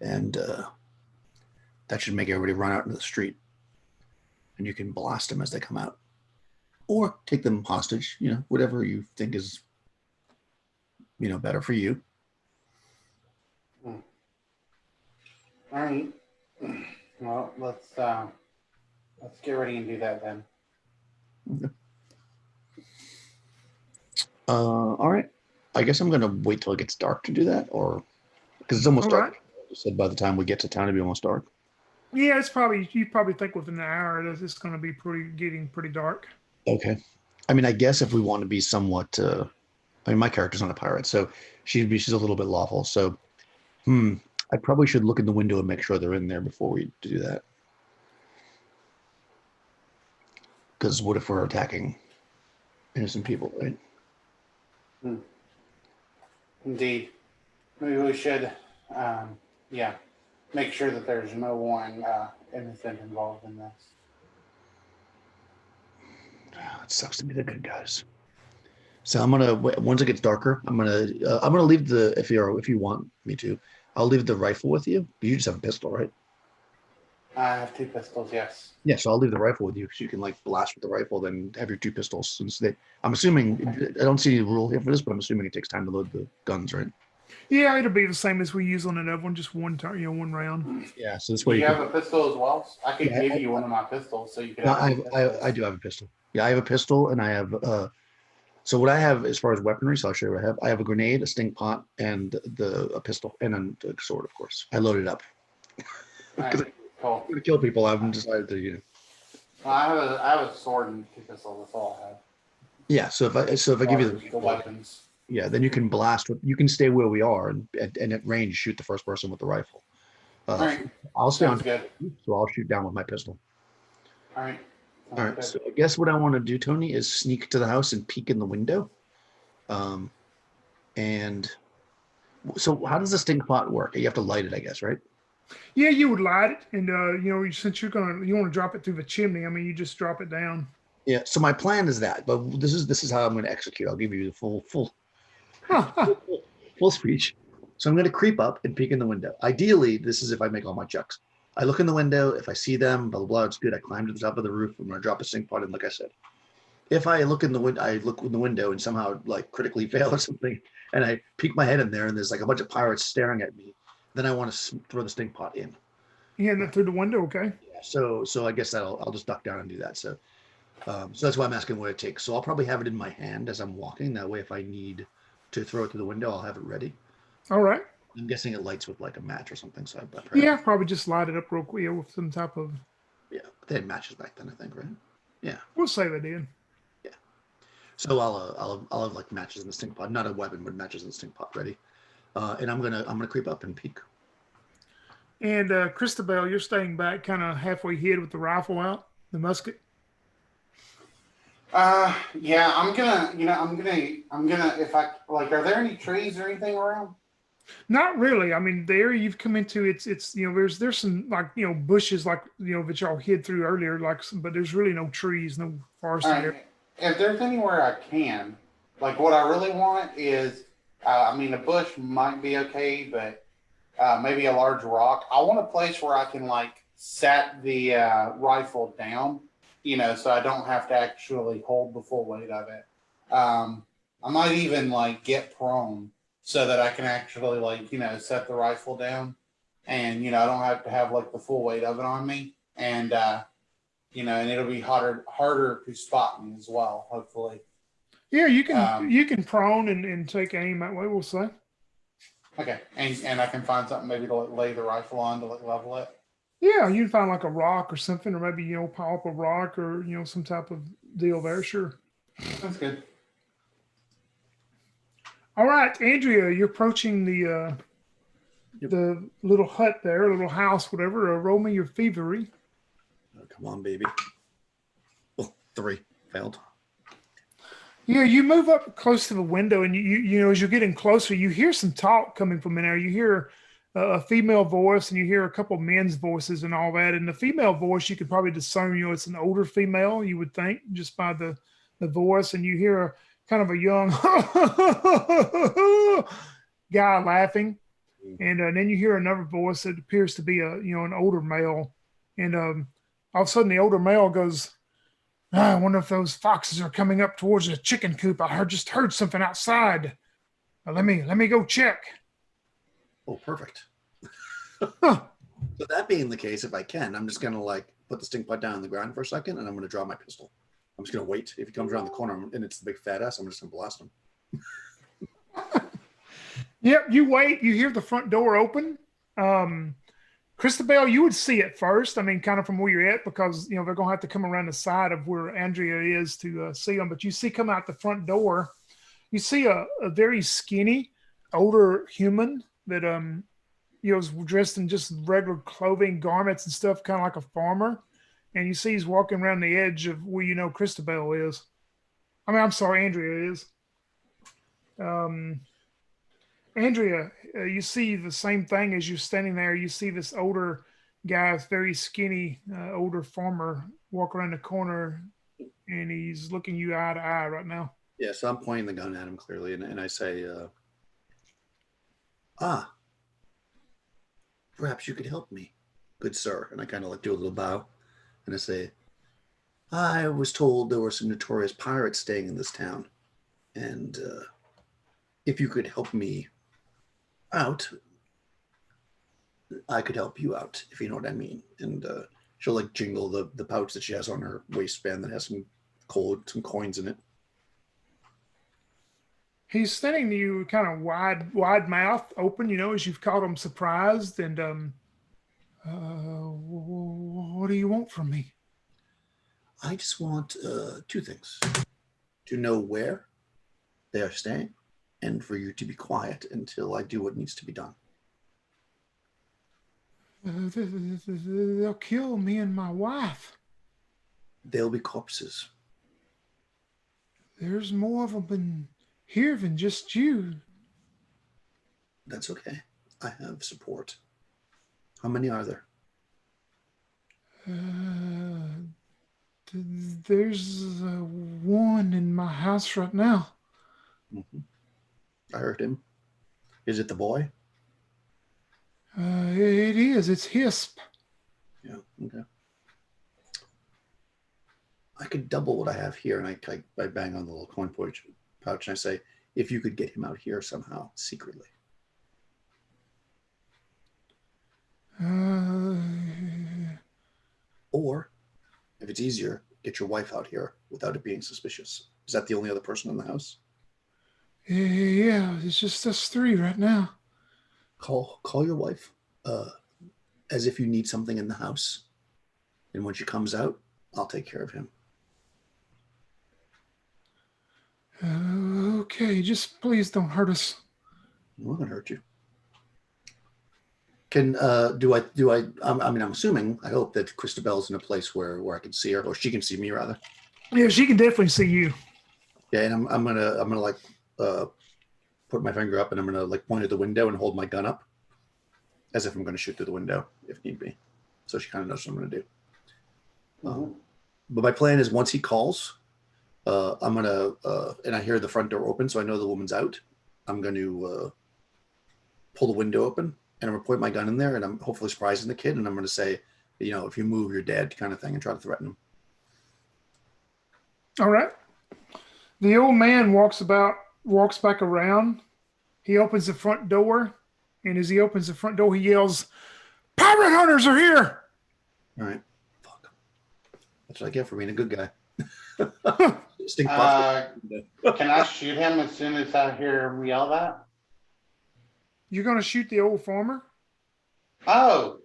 And that should make everybody run out into the street. And you can blast them as they come out. Or take them hostage, whatever you think is, better for you. All right. Well, let's get ready and do that then. Okay. All right. I guess I'm gonna wait till it gets dark to do that, or because it's almost All dark. right. You said by the time we get to town, it'll be almost dark. Yeah, it's probably you probably think within an hour that it's going to be getting pretty dark. Okay. I mean, I guess if we want to be somewhat, I mean, my character's not a pirate, so she's a little bit lawful. So, I probably should look in the window and make sure they're in there before we do that. Because what if we're attacking innocent people, right? Hmm. Indeed. Maybe we should, yeah, make sure that there's no one innocent involved in this. It sucks to be the good guys. So I'm gonna once it gets darker, I'm gonna leave the if you want me to, I'll leave the rifle with you. You just have a pistol, right? I have 2 pistols, yes. Yeah, so I'll leave the rifle with you because you can like blast with the rifle, then have your 2 pistols. Since I'm assuming I don't see any rule here for this, but I'm assuming it takes time to load the guns, right? Yeah, it'll be the same as we use on another one, just one turn, one round. Yeah, so this Do way you you have can. a pistol as well? I could Yeah, give you one of my pistols so you could no, have 2 I pistols. do have a pistol. Yeah, I have a pistol, and I have So what I have as far as weaponry, so I'll show you what I have. I have a grenade, a stink pot, and a pistol, and a sword, of course. I loaded up All because right, cool. I'm gonna kill people. I've decided to, Well, I have a sword and 2 pistols. That's all I have. Yeah. So if I give you the The rifle, weapons. yeah, then you can blast with. You can stay where we are and at range shoot the first person with the rifle. All Uh, right, I'll stay on sounds top, good. so I'll shoot down with my pistol. All right, All sounds right. good. So I guess what I want to do, Tony, is sneak to the house and peek in the window. Um, and so how does the stink pot work? You have to light it, I guess, right? Yeah, you would light it, and since you want to drop it through the chimney. I mean, you just drop it down. Yeah. So my plan is that, but this is how I'm going to execute. I'll give you the full speech. So I'm going to creep up and peek in the window. Ideally, this is if I make all my checks. I look in the window. If I see them, blah blah blah, it's good. I climb to the top of the roof. I'm going to drop a sink pot in, like I said. If I look in the window, I look in the window and somehow like critically fail or something, and I peek my head in there, and there's like a bunch of pirates staring at me. Then I want to throw the stink pot in. Yeah, and then through the window. Okay. Yeah. So I guess that I'll just duck down and do that. So that's why I'm asking what it takes. So I'll probably have it in my hand as I'm walking. That way, if I need to throw it through the window, I'll have it ready. All right. I'm guessing it lights with like a match or something. So I probably Yeah, probably just light it up real quick with some type of. yeah, they had matches back then, I think, right? Yeah, We'll say they did. yeah. So I'll have like matches in the stink pot, not a weapon, but matches in the stink pot ready. And I'm gonna creep up and peek. And Christabel, you're staying back, kind of halfway hid with the rifle out, the musket. Yeah, I'm gonna. If I like, are there any trees or anything around? Not really. I mean, the area you've come into, it's there's some like bushes like that y'all hid through earlier, but there's really no trees, no All forested area. right. If there's anywhere I can, like, what I really want is, I mean, a bush might be okay, but maybe a large rock. I want a place where I can like set the rifle down, so I don't have to actually hold the full weight of it. I might even like get prone so that I can actually like set the rifle down, and I don't have to have like the full weight of it on me, and and it'll be harder to spot me as well, hopefully. Yeah, you can Um, you can prone and take aim that way. We'll say. okay, and I can find something maybe to like, lay the rifle on to like, level it. Yeah, you can find like a rock or something, or maybe pile up a rock or some type of deal there. Sure. That's good. All right, Andrea, you're approaching the little hut there, little house, whatever. Roll me your thievery. Oh, come on, baby. Oh, 3 failed. Yeah, you move up close to the window, and as you're getting closer, you hear some talk coming from in there. You hear a female voice, and you hear a couple of men's voices and all that. And the female voice, you could probably discern, it's an older female, you would think, just by the voice. And you hear kind of a young guy laughing, and then you hear another voice that appears to be an older male, and all of a sudden the older male goes, I wonder if those foxes are coming up towards the chicken coop. I just heard something outside. Let me go check. Oh, perfect. Huh. So that being the case, if I can, I'm just gonna like put the stink pot down on the ground for a second, and I'm gonna draw my pistol. I'm just gonna wait. If he comes around the corner and it's the big fat ass, I'm just gonna blast him. Yep, you wait. You hear the front door open. Christabel, you would see it first. I mean, kind of from where you're at, because they're going to have to come around the side of where Andrea is to see them. But you see come out the front door. You see a very skinny, older human that is dressed in just regular clothing, garments and stuff, kind of like a farmer. And you see he's walking around the edge of where Christabel is. I mean, I'm sorry, Andrea is. Andrea, you see the same thing as you're standing there. You see this older guy, very skinny, older farmer, walk around the corner, and he's looking you eye to eye right now. Yeah, so I'm pointing the gun at him clearly, and I say, perhaps you could help me, good sir. And I kind of like do a little bow, and I say, I was told there were some notorious pirates staying in this town, and if you could help me out, I could help you out, if you know what I mean. And she'll like jingle the pouch that she has on her waistband that has some coins in it. He's standing to you, kind of wide mouth open, as you've caught him surprised. And what do you want from me? I just want two things: to know where they are staying, and for you to be quiet until I do what needs to be done. They'll kill me and my wife. They'll be corpses. There's more of them in here than just you. That's okay. I have support. How many are there? There's one in my house right now. Mm-hmm. I heard him. Is it the boy? It is. It's Hisp. Yeah, okay. I could double what I have here, and I bang on the little coin pouch, and I say, if you could get him out here somehow, secretly. Or, if it's easier, get your wife out here without it being suspicious. Is that the only other person in the house? Yeah, it's just us three right now. Call your wife as if you need something in the house. And when she comes out, I'll take care of him. Okay, just please don't hurt us. I'm not gonna hurt you. Can I'm assuming, I hope that Christabel's in a place where I can see her, or she can see me rather. Yeah, she can definitely see you. Yeah, and I'm gonna like put my finger up, and I'm gonna like point at the window and hold my gun up, as if I'm gonna shoot through the window if need be. So she kind of knows what I'm gonna do. But my plan is, once he calls, I'm gonna and I hear the front door open, so I know the woman's out. I'm going to pull the window open, and I'm gonna point my gun in there, and I'm hopefully surprising the kid, and I'm gonna say, if you move, you're dead, kind of thing, and try to threaten him. All right. The old man walks back around. He opens the front door, and as he opens the front door, he yells, "Pirate hunters are here!" All right. Fuck. That's what I get for being a good guy. Can I shoot him as soon as I hear him yell that? You're going to shoot the old farmer? Oh.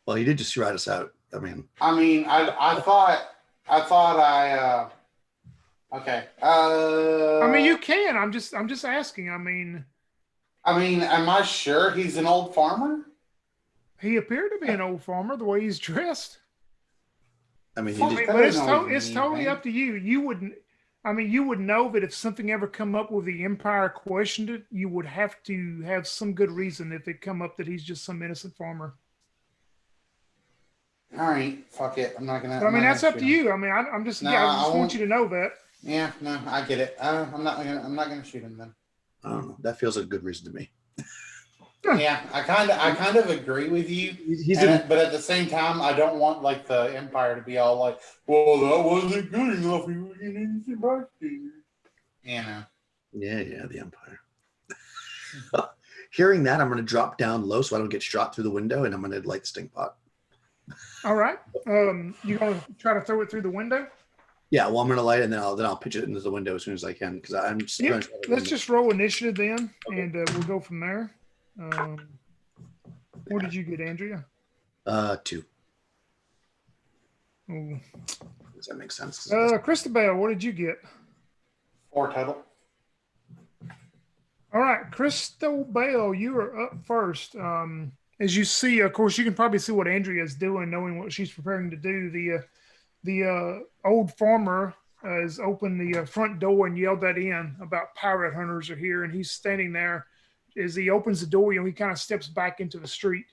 Well, he did just rat us out. I thought okay. I mean, you can. I'm just asking. I mean, am I sure he's an old farmer? He appeared to be an old farmer the way he's dressed. But it's totally up to you. You would know that if something ever come up with the Empire questioned it, you would have to have some good reason if it come up that he's just some innocent farmer. All right, fuck it. I'm not gonna. But, that's up to you. I just want you to know that. Yeah, no, I get it. I'm not gonna shoot him then. I don't know. That feels like a good reason to me. Yeah, I kind of agree with you. But at the same time, I don't want like the Empire to be all like, "Well, that wasn't good enough. He was an innocent bystander." Yeah, the Empire. Hearing that, I'm going to drop down low so I don't get shot through the window, and I'm going to light the stink pot. All right. You going to try to throw it through the window? Yeah, well, I'm gonna light it, and then I'll pitch it into the window as soon as I can because I'm just Yep. trying to Let's just roll initiative then, Okay. and we'll go from there. What did you get, Andrea? 2. Ooh. Does that make sense? Christabel, what did you get? 4 total. All right, Christabel, you are up first. As you see, of course, you can probably see what Andrea is doing, knowing what she's preparing to do. The old farmer has opened the front door and yelled that in about pirate hunters are here, and he's standing there. As he opens the door, he kind of steps back into the street.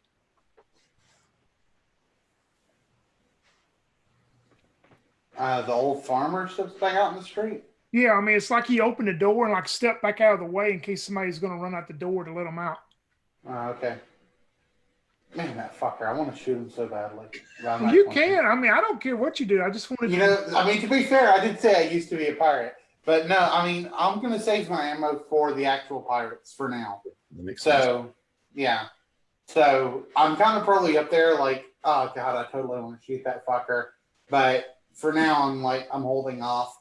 The old farmer steps back out in the street. Yeah, I mean, it's like he opened the door and like stepped back out of the way in case somebody's going to run out the door to let him out. Okay. Man, that fucker! I want to shoot him so badly. Well, you can. I mean, I don't care what you do. I just wanted to. I mean, to be fair, I did say I used to be a pirate, but no. I mean, I'm gonna save my ammo for the actual pirates for now. That makes sense. Yeah. So I'm kind of probably up there, like, oh god, I totally want to shoot that fucker. But for now, I'm holding off.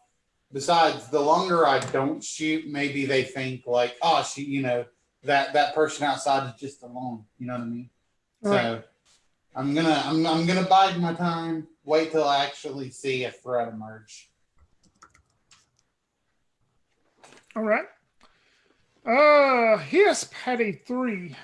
Besides, the longer I don't shoot, maybe they think like, oh, that person outside is just alone. You know what I mean? All right. So I'm gonna bide my time, wait till I actually see a threat emerge. All right. Hisp had a 3.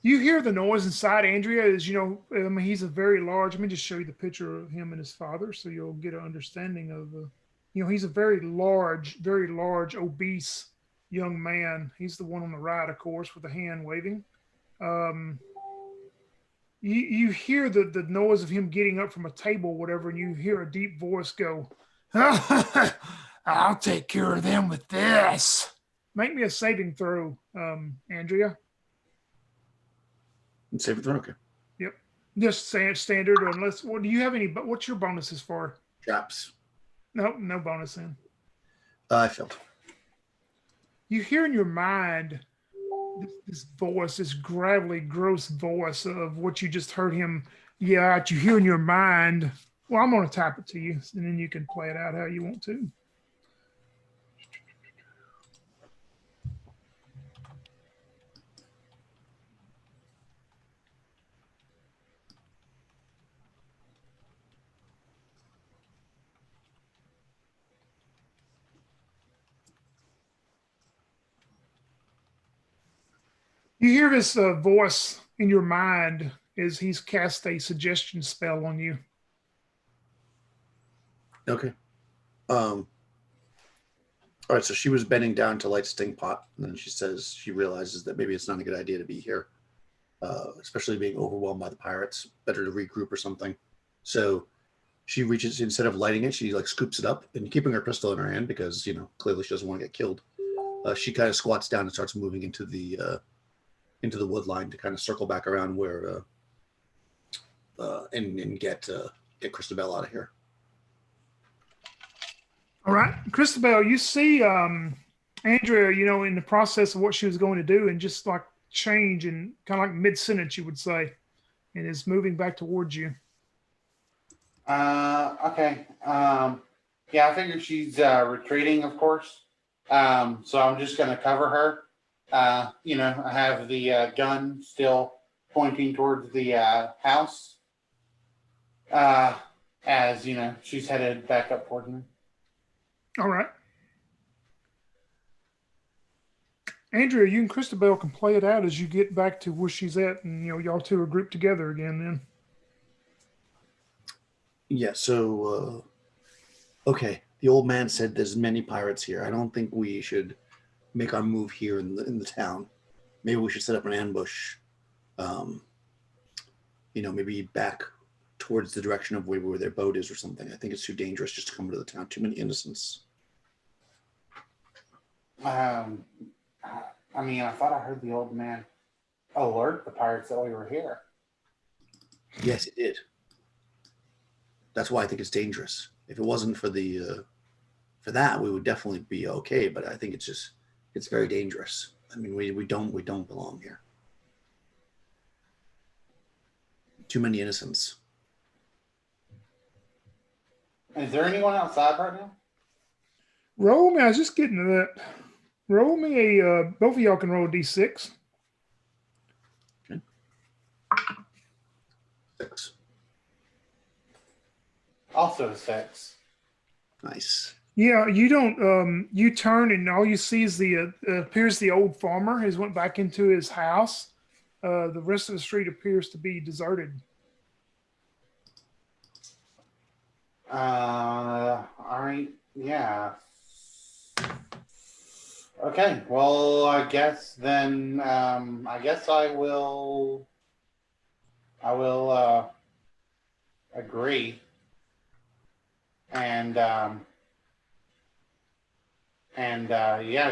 You hear the noise inside Andrea is, I mean, he's a very large, let me just show you the picture of him and his father so you'll get an understanding of, he's a very large, obese young man. He's the one on the right, of course, with the hand waving. You hear the noise of him getting up from a table, whatever, and you hear a deep voice go, I'll take care of them with this. Make me a saving throw, Andrea. Saving throw, okay. Yep. Just standard, unless, do you have any, what's your bonuses for? Traps. Nope, no bonus in. I failed. You hear in your mind this voice, this gravelly, gross voice of what you just heard him yell out. You hear in your mind, well, I'm going to type it to you, and then you can play it out how you want to. You hear this voice in your mind as he's cast a suggestion spell on you. Okay. All right, so she was bending down to light sting pot, and then she realizes that maybe it's not a good idea to be here, especially being overwhelmed by the pirates. Better to regroup or something. So she reaches, instead of lighting it, she like scoops it up and keeping her pistol in her hand because clearly she doesn't want to get killed. She kind of squats down and starts moving into the wood line to kind of circle back around where and get Christabel out of here. All right, Christabel, you see Andrea, in the process of what she was going to do, and just like change and kind of like mid-sentence, you would say, and is moving back towards you. Okay. Yeah, I figure she's retreating, of course. So I'm just going to cover her. I have the gun still pointing towards the house. As she's headed back up towards me. All right. Andrea, you and Christabel can play it out as you get back to where she's at, and y'all two are grouped together again then. Yeah, so okay. The old man said there's many pirates here. I don't think we should make our move here in the town. Maybe we should set up an ambush. Maybe back towards the direction of where their boat is or something. I think it's too dangerous just to come into the town. Too many innocents. I thought I heard the old man alert the pirates that we were here. Yes, it did. That's why I think it's dangerous. If it wasn't for that, we would definitely be okay. But I think it's very dangerous. I mean, we don't belong here. Too many innocents. Is there anyone outside right now? Roll me. I was just getting to that. Roll me a. Both of y'all can roll a d6. Okay. 6. Also a 6. Nice. Yeah, you don't. You turn and all you see is appears the old farmer has went back into his house. The rest of the street appears to be deserted. All right. Yeah. Okay. Well, I guess then. I guess I will. Agree. And yeah,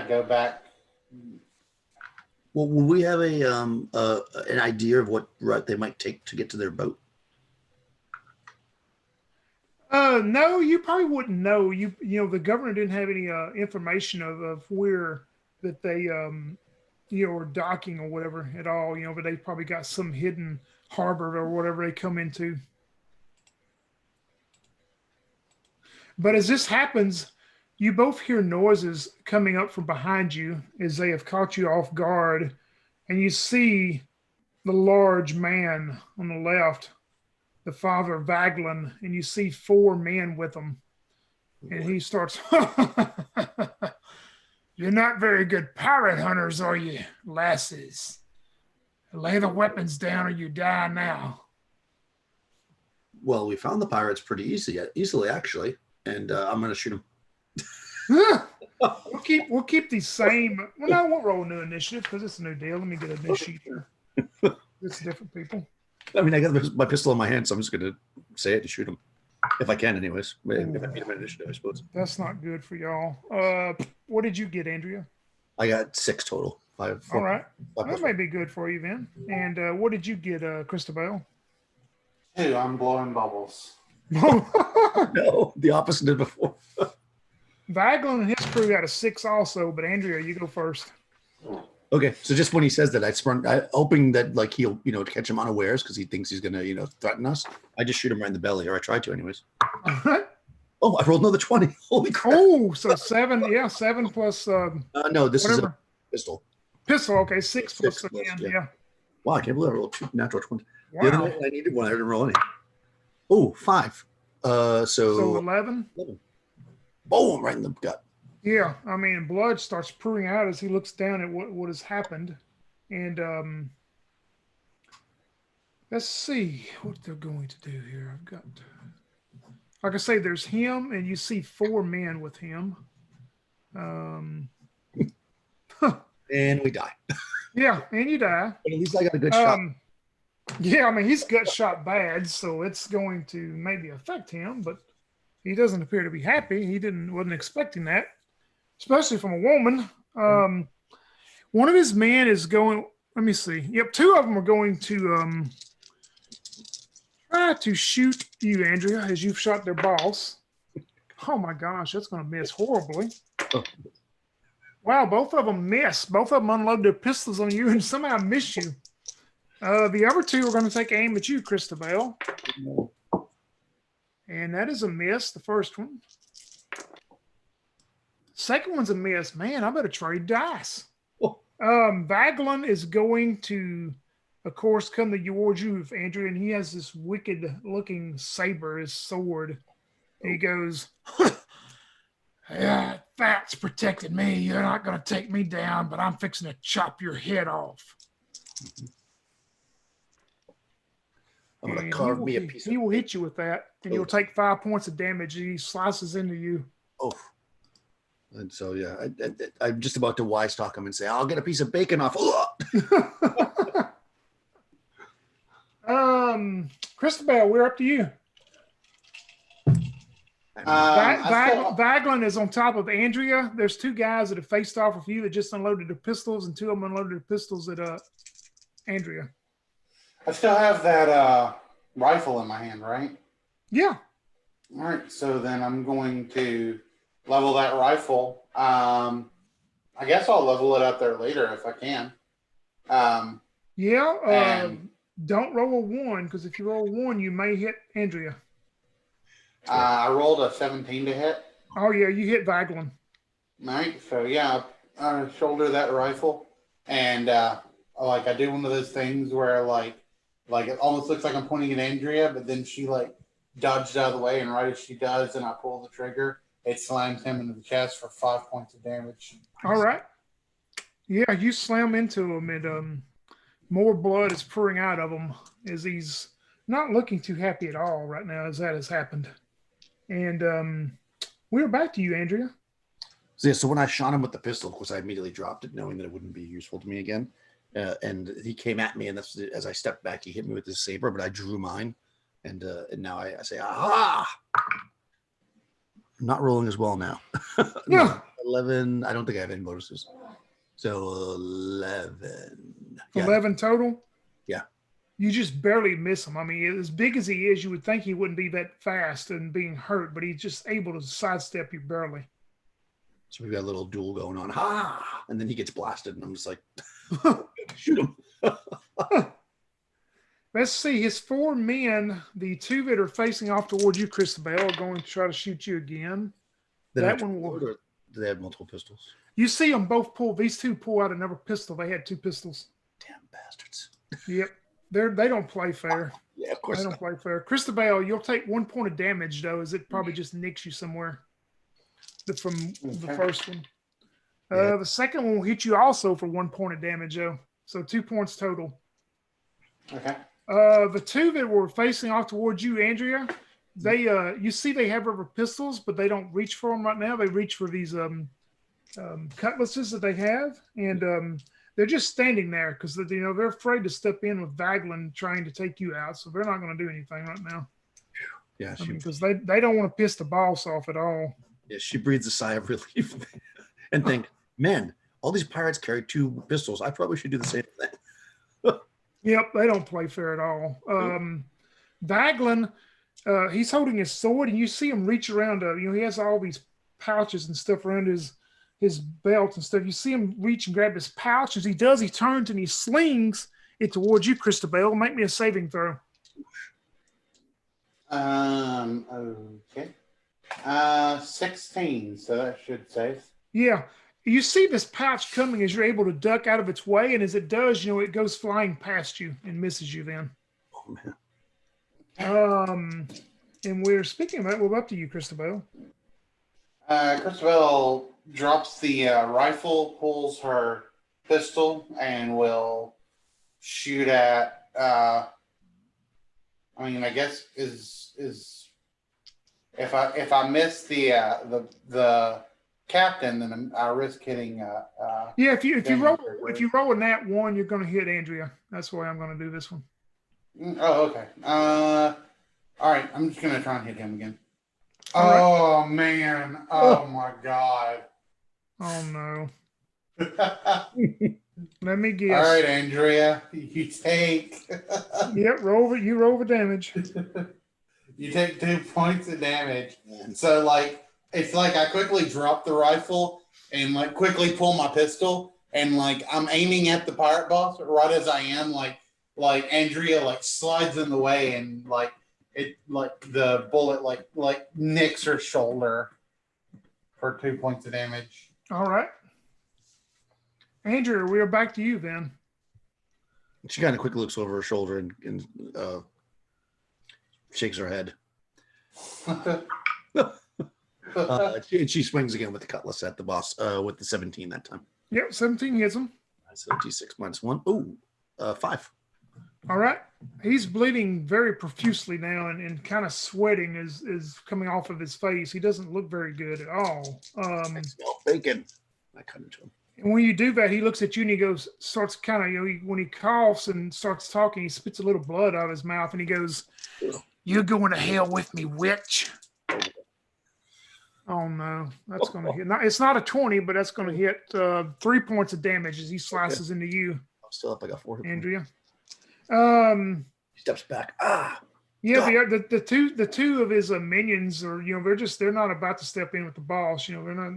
go back. Well, will we have an idea of what route they might take to get to their boat? No, you probably wouldn't know. You know the governor didn't have any information of where that they are docking or whatever at all. But they probably got some hidden harbor or whatever they come into. But as this happens, you both hear noises coming up from behind you as they have caught you off guard, and you see the large man on the left, the father of Vaglin, and you see 4 men with him. And he starts, "You're not very good pirate hunters, are you, lasses? Lay the weapons down or you die now." Well, we found the pirates pretty easily actually, and I'm going to shoot them. We'll keep these same. Well, no, we'll roll a new initiative because it's a new deal. Let me get a new sheet here. It's different people. I mean, I got my pistol in my hand, so I'm just going to say it to shoot them. If I can, anyways. If I beat them in initiative, I suppose. That's not good for y'all. What did you get, Andrea? I got 6 total. 5. 4, All right. 5 That may be good for you then. And what did you get, Christabel? 2. I'm blowing bubbles. No, the opposite of before. Vaglin and his crew got a 6 also, but Andrea, you go first. Okay, so just when he says that, hoping that like he'll catch him unawares because he thinks he's gonna threaten us. I just shoot him right in the belly, or I try to, anyways. All right. Oh, I rolled another 20. Holy crap! Oh, so 7, yeah, 7 plus. No, this whatever. is a pistol. Pistol, okay, 6 plus 6 plus, again, yeah. Wow, I can't believe I rolled 2 natural 20. Wow. The other night I needed one, I didn't roll any. Oh, 5. So 11. Boom, right in the gut. Yeah, I mean, blood starts pouring out as he looks down at what has happened. And let's see what they're going to do here. I've got, like I say, there's him, and you see 4 men with him. And we die. Yeah, and you die. But at least I got a good shot. Yeah, I mean, he's got shot bad, so it's going to maybe affect him, but he doesn't appear to be happy. He wasn't expecting that, especially from a woman. One of his men is going, let me see. Yep, 2 of them are going to try to shoot you, Andrea, as you've shot their boss. Oh my gosh, that's going to miss horribly. Oh. Wow, both of them miss. Both of them unload their pistols on you and somehow miss you. The other 2 are going to take aim at you, Christabel. And that is a miss, the first one. Second one's a miss. Man, I better trade dice. Oh. Vaglin is going to, of course, come towards you, Andrew, and he has this wicked-looking saber, his sword. And he goes, "Yeah, Fat's protected me. You're not going to take me down, but I'm fixing to chop your head off." I'm going to carve me a piece of He will hit you with that, and you'll take 5 points of damage. He slices into you. Oh. And so, yeah, I'm just about to wise talk him and say, "I'll get a piece of bacon off." Christabel, we're up to you. Vaglin is on top of Andrea. There's 2 guys that have faced off with you that just unloaded their pistols, and 2 of them unloaded their pistols at Andrea. I still have that rifle in my hand, right? Yeah. All right, so then I'm going to level that rifle. I guess I'll level it out there later if I can. Don't roll a 1, because if you roll a 1, you may hit Andrea. I rolled a 17 to hit. Oh yeah, you hit Vaglin. Right. So yeah, I shoulder that rifle, and like I do one of those things where like it almost looks like I'm pointing at Andrea, but then she like dodges out of the way, and right as she does, and I pull the trigger, it slams him into the chest for 5 points of damage. All right. Yeah, you slam into him, and more blood is pouring out of him as he's not looking too happy at all right now as that has happened. And we're back to you, Andrea. So, yeah, so when I shot him with the pistol, of course, I immediately dropped it, knowing that it wouldn't be useful to me again. And he came at me, and that's as I stepped back, he hit me with his saber, but I drew mine, and now I say, "Aha!" I'm not rolling as well now. No, 11. I don't think I have any bonuses. So 11. Yeah. 11 total? Yeah. You just barely miss him. I mean, as big as he is, you would think he wouldn't be that fast and being hurt, but he's just able to sidestep you barely. So we've got a little duel going on. Ha! And then he gets blasted, and I'm just like, shoot him. Let's see. His 4 men, the 2 that are facing off towards you, Christabel, are going to try to shoot you again. That one will. Do they have multiple pistols? You see them both pull. These 2 pull out another pistol. They had 2 pistols. Damn bastards. Yep. They don't play fair. Yeah, of course. They don't play fair. Christabel, you'll take 1 point of damage, though, as it probably just nicks you somewhere from the first one. The second one will hit you also for 1 point of damage, though. So 2 points total. Okay. The 2 that were facing off towards you, Andrea, they you see they have rubber pistols, but they don't reach for them right now. They reach for these cutlasses that they have, and they're just standing there because they're afraid to step in with Vaglin trying to take you out, so they're not going to do anything right now. Yeah, because they don't want to piss the boss off at all. Yeah, she breathes a sigh of relief and think, man, all these pirates carry 2 pistols. I probably should do the same thing. Yep, they don't play fair at all. Vaglin, he's holding his sword, and you see him reach around. He has all these pouches and stuff around his belt and stuff. You see him reach and grab his pouch. As he does, he turns and he slings it towards you, Christabel. Make me a saving throw. Okay. 16, so that should save. Yeah. You see this pouch coming as you're able to duck out of its way, and as it does, it goes flying past you and misses you then. Oh, man. And we're speaking of that, we're up to you, Christabel. Christabel drops the rifle, pulls her pistol, and will shoot at. I guess is if I miss the captain, then I risk hitting. Yeah, if you roll a nat 1, you're going to hit Andrea. That's the way I'm going to do this one. Oh, okay. All right. I'm just going to try and hit him again. All right. Man. Oh my God. Oh no. Let me guess. All right, Andrea. You take. Yep. You roll the damage. You take 2 points of damage. So it's like I quickly drop the rifle and quickly pull my pistol and I'm aiming at the pirate boss right as I am like Andrea slides in the way and the bullet nicks her shoulder for 2 points of damage. All right. Andrea, we are back to you then. She kind of quickly looks over her shoulder and shakes her head. She swings again with the cutlass at the boss with the 17 that time. Yep, 17 hits him. So D6 minus 1. Ooh, 5. All right. He's bleeding very profusely now and kind of sweating is coming off of his face. He doesn't look very good at all. I smell bacon. I cut into him. And when you do that, he looks at you and he starts kind of, when he coughs and starts talking, he spits a little blood out of his mouth and he goes, "You're going to hell with me, witch." Oh no, that's going to hit. It's not a 20, but that's going to hit 3 points of damage as he slices into you. I'm still up. I got 4. Andrea. He steps back. Yeah, the two of his minions are, they're not about to step in with the boss. They're not,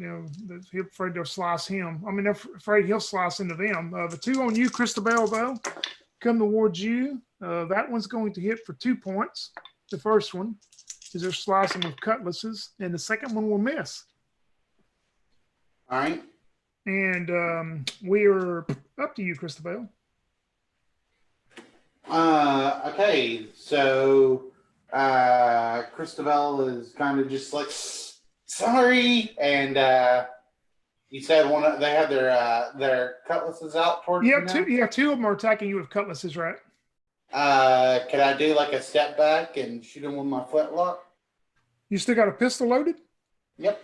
they're afraid they'll slice him. I mean, they're afraid he'll slice into them. The 2 on you, Christabel, though, come towards you. That one's going to hit for 2 points. The first one. as they're slicing with cutlasses, and the second one will miss. All right. And we are up to you, Christabel. Okay, so Christabel is kind of just like, sorry, and you said they have their cutlasses out towards you now? Two of them are attacking you with cutlasses, right? Could I do like a step back and shoot them with my flintlock? You still got a pistol loaded? Yep.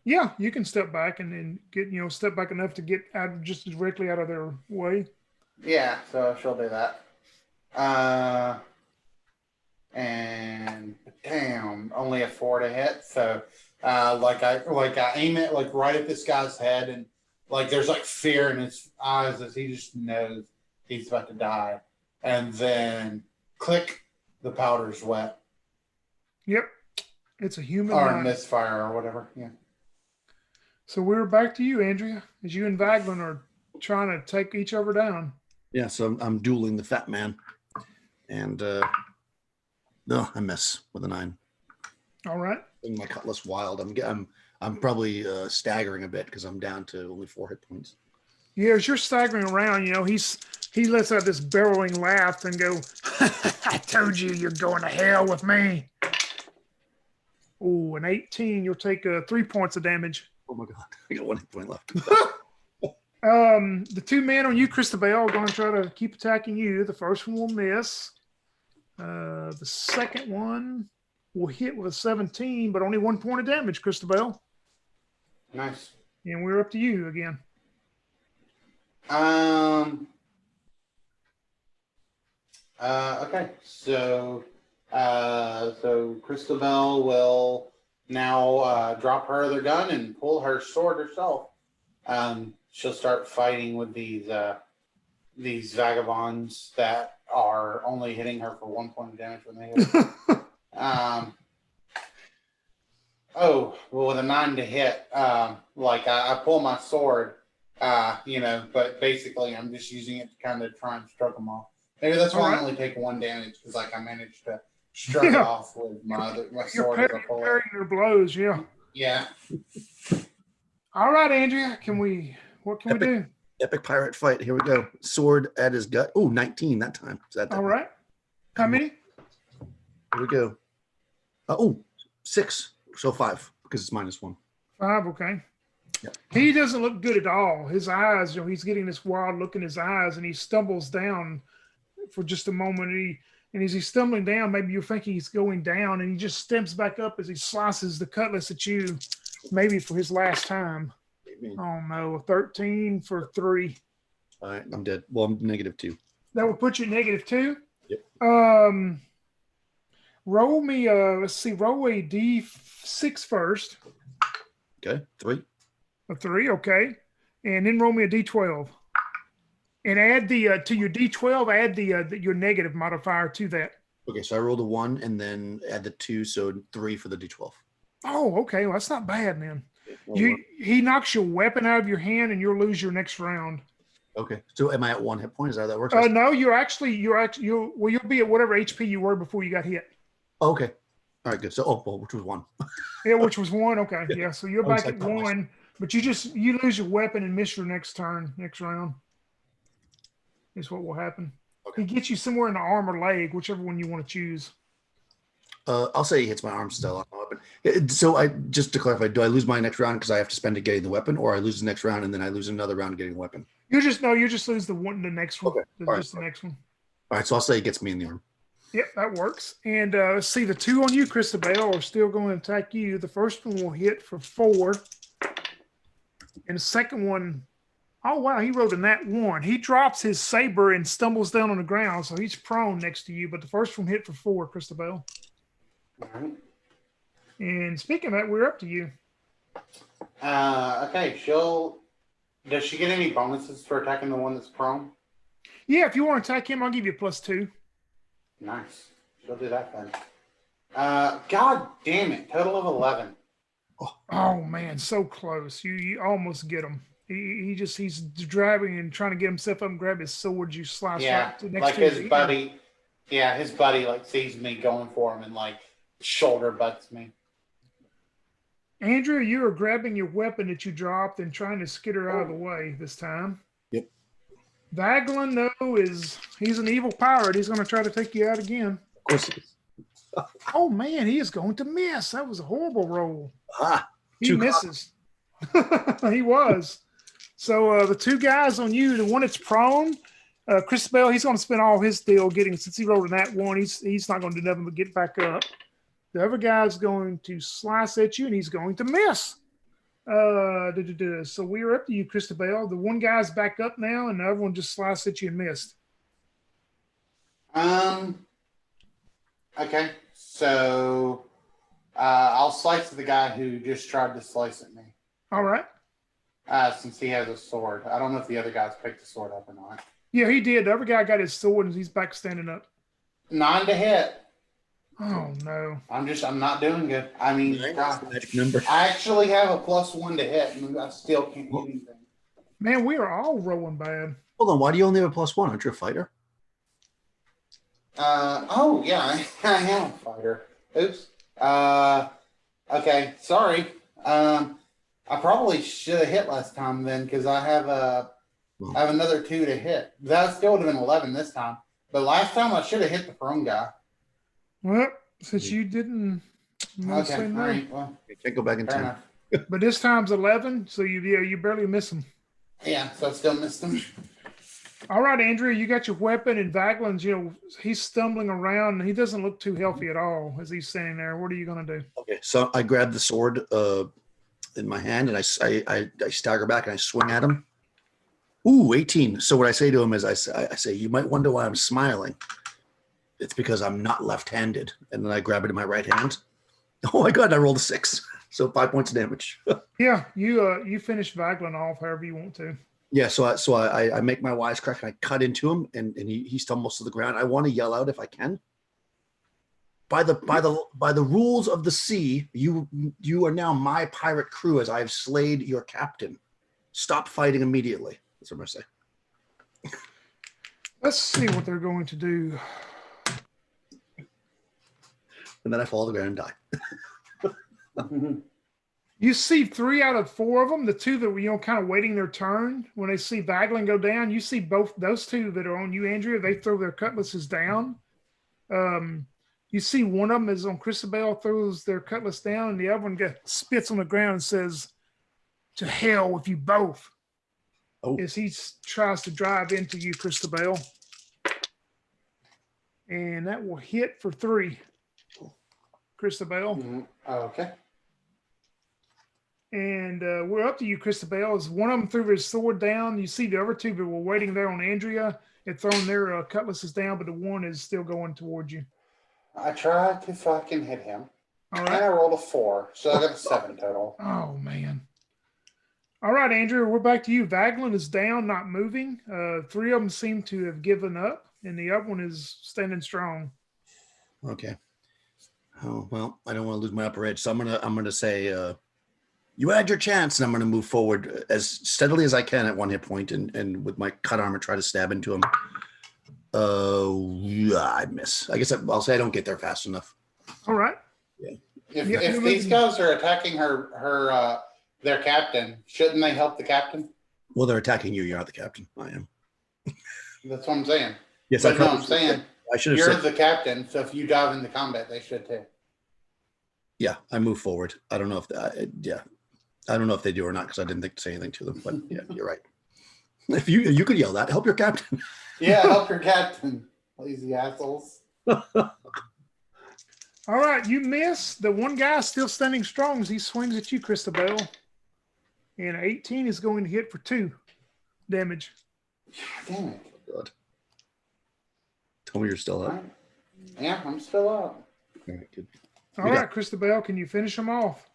Yeah, you can step back and then get, step back enough to get out just directly out of their way. Yeah, so she'll do that. And damn, only a 4 to hit. So, I aim it like right at this guy's head, and like there's like fear in his eyes as he just knows he's about to die. And then click, the powder's wet. Yep, it's a human or misfire or whatever. Yeah. So we're back to you, Andrea, as you and Vaglin are trying to take each other down. Yeah, so I'm dueling the fat man, and no, I miss with a 9. All right. My cutlass wild. I'm probably staggering a bit because I'm down to only 4 hit points. Yeah, as you're staggering around, he lets out this bellowing laugh and go, "I told you you're going to hell with me." Oh, an 18. You'll take 3 points of damage. Oh my god, I got 1 hit point left. The 2 men on you, Christabel, are going to try to keep attacking you. The first one will miss. The second one will hit with a 17, but only 1 point of damage, Christabel. Nice. And we're up to you again. Okay. So Christabel will now drop her other gun and pull her sword herself. She'll start fighting with these vagabonds that are only hitting her for 1 point of damage when they hit her. With a 9 to hit, I pull my sword, but basically I'm just using it to kind of try and struck them off. Maybe that's why I only take 1 damage, because I managed to struck it off with my sword as I pull it. Parrying your blows, yeah. Yeah. All right, Andrea, what can we do? Epic pirate fight. Here we go. Sword at his gut. Oh, 19 that time. All right. How many? Here we go. 6. So 5 because it's -1. 5, okay. Yep. He doesn't look good at all. His eyes, he's getting this wild look in his eyes, and he stumbles down for just a moment. And as he's stumbling down, maybe you're thinking he's going down, and he just steps back up as he slices the cutlass at you, maybe for his last time. Oh no, 13 for 3. All right, I'm dead. Well, I'm -2. That will put you at -2. Yep. Roll me roll a D6 first. Okay, 3. A 3, okay. And then roll me a D12. And add to your D12, add your negative modifier to that. Okay, so I rolled a 1 and then add the 2, so 3 for the D12. Oh, okay. Well, that's not bad, man. He knocks your weapon out of your hand, and you'll lose your next round. Okay. So am I at 1 hit point? Is that how that works? No, you'll be at whatever HP you were before you got hit. Okay. All right, good. So, which was 1. Yeah, which was 1. Okay. Yeah. So you're back at 1, but you lose your weapon and miss your next round. Is what will happen. Okay. He gets you somewhere in the arm or leg, whichever one you want to choose. I'll say he hits my arm still on my weapon. So just to clarify, do I lose my next round because I have to spend it getting the weapon, or I lose the next round and then I lose another round getting the weapon? You just lose the next one. Okay. The next one. All right, so I'll say he gets me in the arm. Yep, that works. And let's see, the 2 on you, Christabel, are still going to attack you. The first one will hit for 4. And the second one, oh wow, he rolled a nat 1. He drops his saber and stumbles down on the ground, so he's prone next to you. But the first one hit for 4, Christabel. All right. And speaking of that, we're up to you. Okay, does she get any bonuses for attacking the one that's prone? Yeah, if you want to attack him, I'll give you a +2. Nice. She'll do that then. God damn it. Total of 11. Oh man, so close. You almost get him. He's driving and trying to get himself up and grab his sword. You slice right to next to his buddy. Yeah, his buddy sees me going for him and shoulder butts me. Andrew, you are grabbing your weapon that you dropped and trying to skitter out of the way this time. Yep. Vaglin, though, he's an evil pirate. He's going to try to take you out again. Of course it is. Oh, man, he is going to miss. That was a horrible roll. Ah, He misses. He was. So the two guys on you, the one that's prone, Christabel, he's going to spend all his deal getting, since he rolled in that one, he's not going to do nothing but get back up. The other guy's going to slice at you, and he's going to miss. So we're up to you, Christabel. The one guy's back up now, and the other one just sliced at you and missed. Okay. So I'll slice the guy who just tried to slice at me. All right. Since he has a sword. I don't know if the other guys picked the sword up or not. Yeah, he did. The other guy got his sword, and he's back standing up. 9 to hit. Oh, no. I'm not doing good. I mean, that's the magic number. I actually have a +1 to hit, and I still can't do anything. Man, we are all rolling bad. Hold on, why do you only have a +1? Aren't you a fighter? Oh, yeah, I am a fighter. Oops. Okay, sorry. I probably should have hit last time then, because I have another 2 to hit. That still would have been 11 this time. But last time I should have hit the prone guy. Well, since you didn't, Okay, say no. all right. Well, You can't go back in fair time. enough. But this time's 11, so you barely miss him. Yeah, so I still missed him. All right, Andrea, you got your weapon, and Vaglin's, he's stumbling around, and he doesn't look too healthy at all as he's standing there. What are you going to do? Okay, so I grab the sword in my hand, and I stagger back, and I swing at him. Ooh, 18. So what I say to him is I say, you might wonder why I'm smiling. It's because I'm not left-handed. And then I grab it in my right hand. Oh my God, I rolled a 6. So 5 points of damage. Yeah, you finish Vaglin off however you want to. Yeah, so I make my wisecrack and I cut into him, and he stumbles to the ground. I want to yell out if I can. By the rules of the sea, you are now my pirate crew as I have slayed your captain. Stop fighting immediately. That's what I'm gonna say. Let's see what they're going to do. And then I fall to the ground and die. You see 3 out of 4 of them, the 2 that were kind of waiting their turn. When they see Vaglin go down, you see both those 2 that are on you, Andrea. They throw their cutlasses down. You see one of them is on Christabel, throws their cutlass down, and the other one spits on the ground and says, "To hell with you both." Oh. As he tries to drive into you, Christabel. And that will hit for 3. Christabel. Okay. And we're up to you, Christabel. As one of them threw his sword down, you see the other 2 that were waiting there on Andrea had thrown their cutlasses down, but the one is still going towards you. I tried to fucking hit him. All And right. I rolled a 4, so I got a 7 total. Oh, man. All right, Andrea, we're back to you. Vaglin is down, not moving. 3 of them seem to have given up, and the other one is standing strong. Okay. Oh well, I don't want to lose my upper edge, so I'm gonna say, you had your chance, and I'm gonna move forward as steadily as I can at 1 hit point, and with my cut armor try to stab into him. Yeah, I miss. I guess I'll say I don't get there fast enough. All right. Yeah. If these guys are attacking their captain, shouldn't they help the captain? Well, they're attacking you. You're not the captain. I am. That's what I'm saying. Yes, But no, I'm saying I should have you're said. the captain, so if you dive into combat, they should too. Yeah, I move forward. I don't know if I don't know if they do or not because I didn't think to say anything to them. But yeah, you're right. If you could yell that, help your captain. Yeah, help your captain, lazy assholes. All right, you miss. The one guy still standing strong as he swings at you, Christabel. And 18 is going to hit for 2 damage. Damn it. Oh, God. Tell me you're still up. Right. Yeah, I'm still up. All right, good. All right, Christabel, can you finish him off?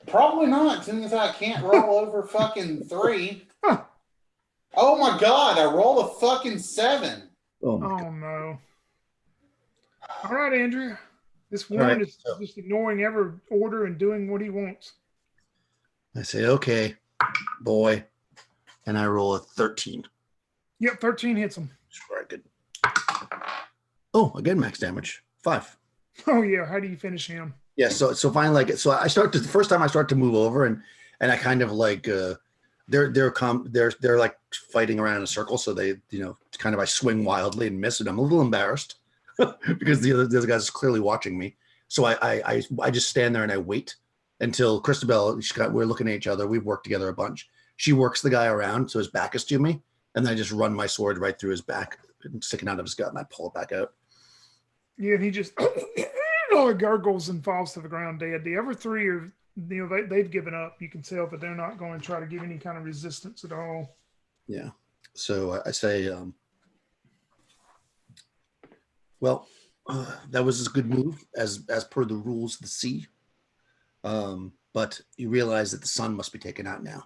Probably not, since I can't roll over fucking 3. Huh. Oh my God, I rolled a fucking 7. Oh my God. Oh, no. All right, Andrea. This one right, is just ignoring every order and doing what he wants. I say, okay, boy. And I roll a 13. Yep, 13 hits him. Very good. Oh, again, max damage. 5. Oh yeah. How do you finish him? Yeah, so finally, like, so I start to the first time I start to move over, and I kind of like they're like fighting around in a circle, so they kind of I swing wildly and miss, and I'm a little embarrassed because the other guy's clearly watching me. So I just stand there and I wait until Christabel. We're looking at each other. We've worked together a bunch. She works the guy around so his back is to me, and then I just run my sword right through his back, sticking out of his gut, and I pull it back out. Yeah, and he just gargles and falls to the ground dead. The other three are, they've given up. You can tell that they're not going to try to give any kind of resistance at all. Yeah. So I say, well, that was a good move as per the rules of the sea. But you realize that the sun must be taken out now.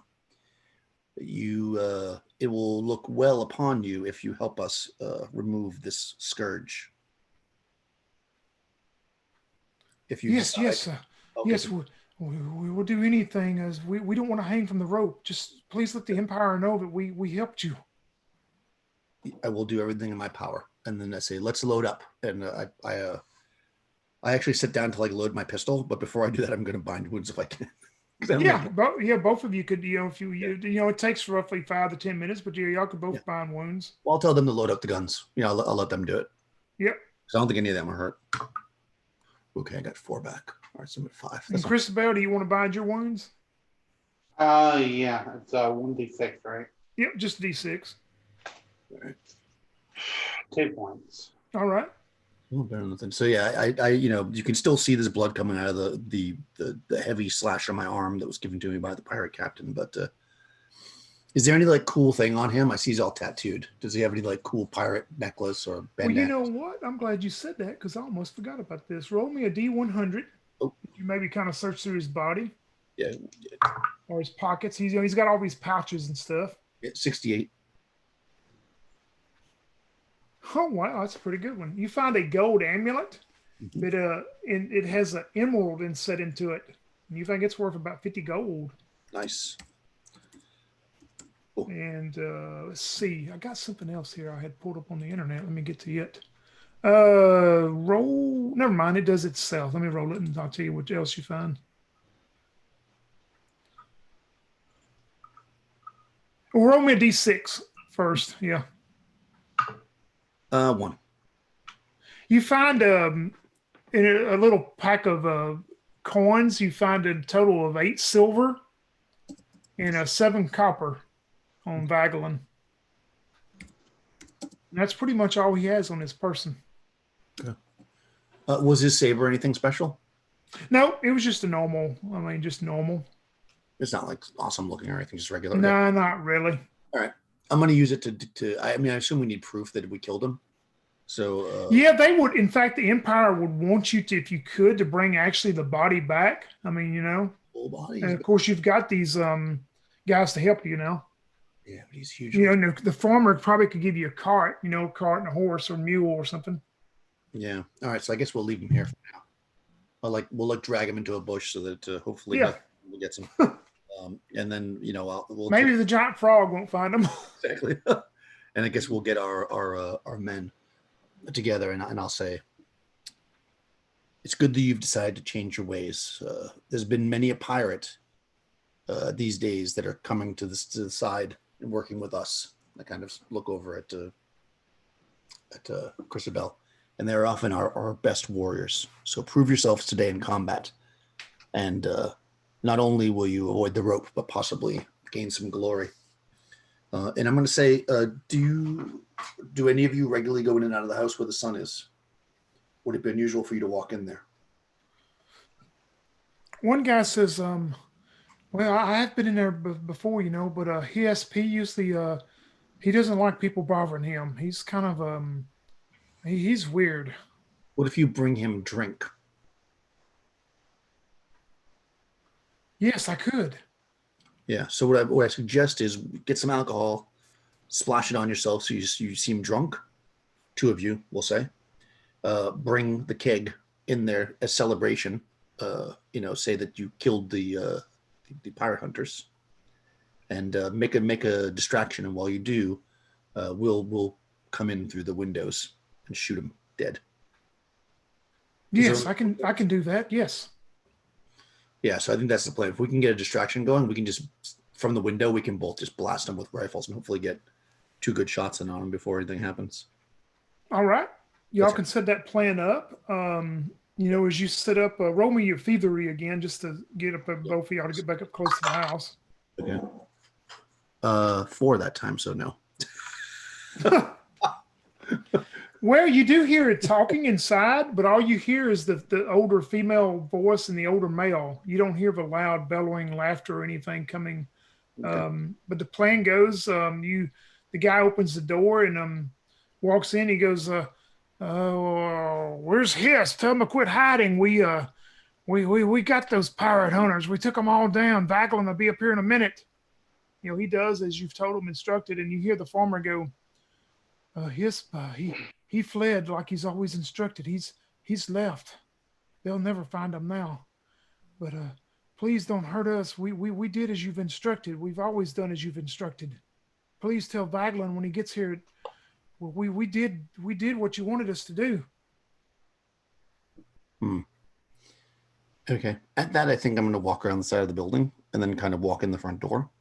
It will look well upon you if you help us remove this scourge. If you Yes, decide, yes, okay, yes. We will do anything, as we don't want to hang from the rope. Just please let the Empire know that we helped you. I will do everything in my power. And then I say, let's load up. And I actually sit down to like load my pistol, but before I do that, I'm going to bind wounds if I can. Yeah, both of you could. If it takes roughly 5 to 10 minutes, but y'all could both bind wounds. Well, I'll tell them to load up the guns. I'll let them do it. Yep. Because I don't think any of them are hurt. Okay, I got 4 back. All right, so I'm at 5. And Christabel, do you want to bind your wounds? Yeah, it's 1d6, right? Yep, just D6. All right. 2 points. All right. Oh, better than nothing. So yeah, I you can still see this blood coming out of the heavy slash on my arm that was given to me by the pirate captain. But is there any like cool thing on him? I see he's all tattooed. Does he have any like cool pirate necklace or bandana? Well, you know what? I'm glad you said that because I almost forgot about this. Roll me a D100. Oh. You maybe kind of search through his body. Yeah. Or his pockets. He's got all these pouches and stuff. Yeah, 68. Oh wow, that's a pretty good one. You find a gold amulet, but it has an emerald inset into it. And you think it's worth about 50 gold. Nice. Cool. And let's see, I got something else here I had pulled up on the internet. Let me get to it. Roll. Never mind, it does itself. Let me roll it, and I'll tell you what else you find. Well, roll me a D6 first. Yeah. 1. You find in a little pack of coins. You find a total of 8 silver and 7 copper on Vaglin. And that's pretty much all he has on his person. Okay. Was his saber anything special? No, it was just a normal. I mean, just normal. It's not like awesome looking or anything, just regular. No, not really. All right. I'm going to use it to I assume we need proof that we killed him. So yeah, they would. In fact, the Empire would want you to, if you could, to bring actually the body back. I mean, full body. And of course, you've got these guys to help you now. Yeah, but he's huge. The farmer probably could give you a cart, cart and a horse or mule or something. Yeah. All right. So I guess we'll leave him here for now. We'll drag him into a bush so that hopefully we'll get some. And then we'll maybe the giant frog won't find him. Exactly. And I guess we'll get our men together, and I'll say, it's good that you've decided to change your ways. There's been many a pirate these days that are coming to the side and working with us. I kind of look over at Christabel, and they're often our best warriors. So prove yourselves today in combat, and not only will you avoid the rope, but possibly gain some glory. And I'm going to say, do any of you regularly go in and out of the house where the sun is? Would it be unusual for you to walk in there? One guy says, well, I have been in there before, but Hisp usually, he doesn't like people bothering him. He's kind of, he's weird. What if you bring him drink? Yes, I could. Yeah. So what I suggest is get some alcohol, splash it on yourself so you seem drunk. 2 of you, we'll say. Bring the keg in there as celebration. Say that you killed the pirate hunters, and make a distraction. And while you do, we'll come in through the windows and shoot them dead. Yes, I can do that. Yes. Yeah, so I think that's the plan. If we can get a distraction going, we can just, from the window, we can both just blast them with rifles and hopefully get 2 good shots in on them before anything happens. All right. Y'all That's can set that plan up. As you set up, roll me your thievery again, just to get up both of y'all to get back up close to the house. Okay. 4 that time, so no. Well, you do hear it talking inside, but all you hear is the older female voice and the older male. You don't hear the loud bellowing laughter or anything coming. Okay. But the plan goes, the guy opens the door and walks in. He goes, "Where's Hisp? Tell him to quit hiding. We got those pirate hunters. We took them all down. Vaglin will be up here in a minute." He does as you've told him, instructed, and you hear the farmer go, "Hisp, he fled like he's always instructed. He's left. They'll never find him now. But please don't hurt us. We did as you've instructed. We've always done as you've instructed. Please tell Vaglin when he gets here, we did what you wanted us to do." Okay. At that, I think I'm going to walk around the side of the building and then kind of walk in the front door.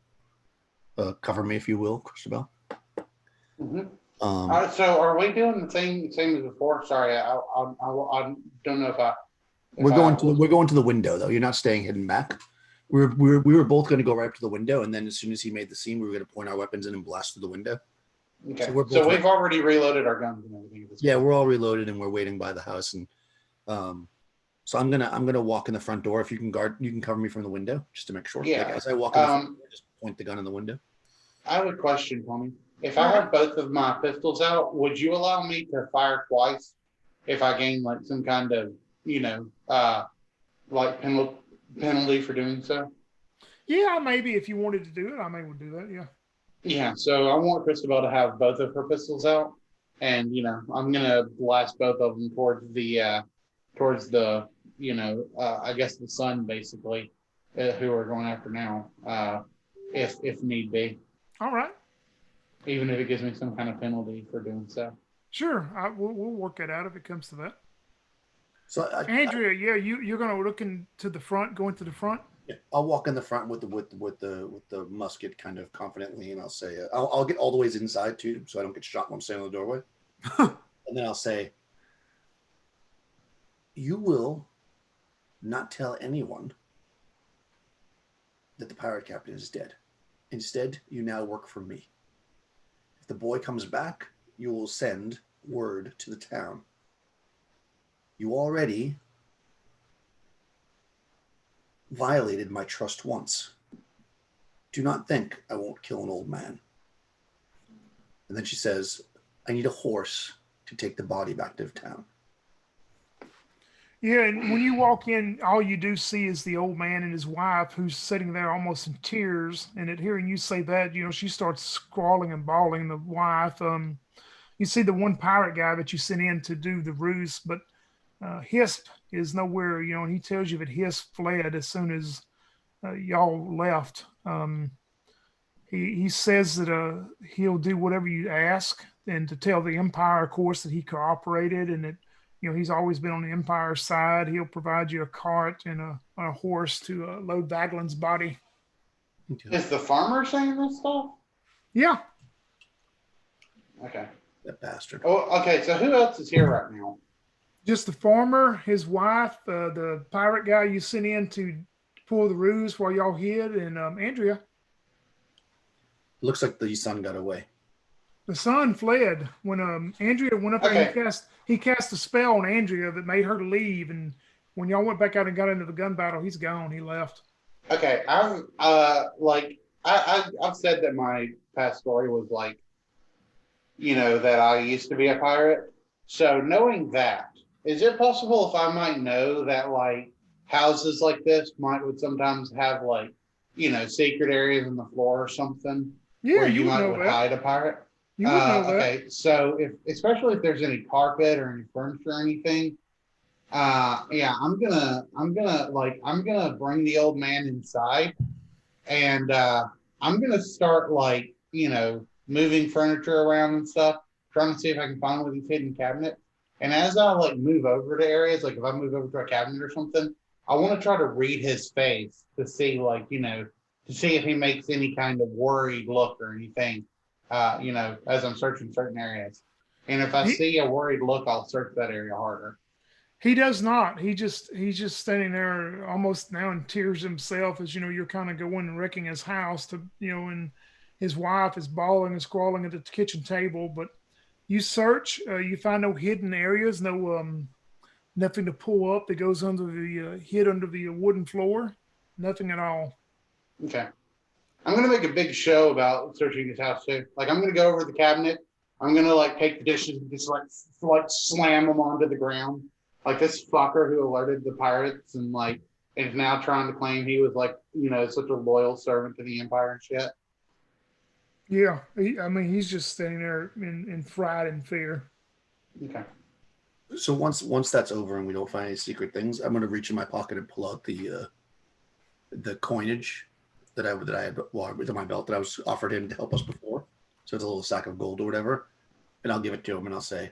Cover me, if you will, Christabel. Mm-hmm. So are we doing the same as before? Sorry, I don't know if we're going to the window though. You're not staying hidden back. We were both going to go right up to the window, and then as soon as he made the scene, we were going to point our weapons in and blast through the window. Okay. So we've already reloaded our guns and everything. Yeah, we're all reloaded and we're waiting by the house, and so I'm gonna walk in the front door. If you can cover me from the window just to make sure. Yeah. Like, as I walk in the front door, just point the gun in the window. I have a question, Tony. If I have both of my pistols out, would you allow me to fire twice if I gain like some kind of, like penalty for doing so? Yeah, maybe if you wanted to do it, I may would do that. Yeah. Yeah. So I want Christabel to have both of her pistols out, and I'm gonna blast both of them towards the, I guess the sun basically, who we're going after now, if need be. All right. Even if it gives me some kind of penalty for doing so. Sure, we'll work it out if it comes to that. So Andrea, you're gonna look into the front, go into the front. Yeah, I'll walk in the front with the musket kind of confidently, and I'll say, I'll get all the ways inside too, so I don't get shot when I'm standing in the doorway. And then I'll say, "You will not tell anyone that the pirate captain is dead. Instead, you now work for me. If the boy comes back, you will send word to the town. You already violated my trust once. Do not think I won't kill an old man." And then she says, "I need a horse to take the body back to town." Yeah, and when you walk in, all you do see is the old man and his wife, who's sitting there almost in tears. And at hearing you say that, she starts squalling and bawling. The wife, you see the one pirate guy that you sent in to do the ruse, but Hisp is nowhere. And he tells you that Hisp fled as soon as y'all left. He says that he'll do whatever you ask, and to tell the Empire, of course, that he cooperated and that. He's always been on the Empire side. He'll provide you a cart and a horse to load Vaglin's body. Is the farmer saying this stuff? Yeah. Okay. That bastard. Oh, okay. So who else is here right now? Just the farmer, his wife, the pirate guy you sent in to pull the ruse while y'all hid, and Andrea. Looks like the son got away. The son fled when Andrea went up there. He cast a spell on Andrea that made her leave, and when y'all went back out and got into the gun battle, he's gone. He left. Okay, I've said that my past story was like, that I used to be a pirate. So knowing that, is it possible if I might know that like houses like this would sometimes have like, secret areas in the floor or something where you might hide a pirate? You would know that. Okay, so especially if there's any carpet or any furniture or anything, I'm gonna bring the old man inside, and I'm gonna start moving furniture around and stuff, trying to see if I can find one of these hidden cabinets. And as I like move over to areas, like if I move over to a cabinet or something, I want to try to read his face to see, like, to see if he makes any kind of worried look or anything, as I'm searching certain areas. And if I He see a worried look, I'll search that area harder. he does not. He's just standing there almost now in tears himself as you're kind of going and wrecking his house to and his wife is bawling and squalling at the kitchen table. But you search, you find no hidden areas, no nothing to pull up that goes under the hid under the wooden floor, nothing at all. Okay. I'm gonna make a big show about searching his house too. Like I'm gonna go over to the cabinet. I'm gonna like take the dishes and just like slam them onto the ground. Like this fucker who alerted the pirates and like is now trying to claim he was like such a loyal servant to the Empire and shit. Yeah, I mean he's just standing there in fright and fear. Okay. So once that's over and we don't find any secret things, I'm gonna reach in my pocket and pull out the coinage that I had within my belt that I was offered him to help us before. So it's a little sack of gold or whatever, and I'll give it to him and I'll say,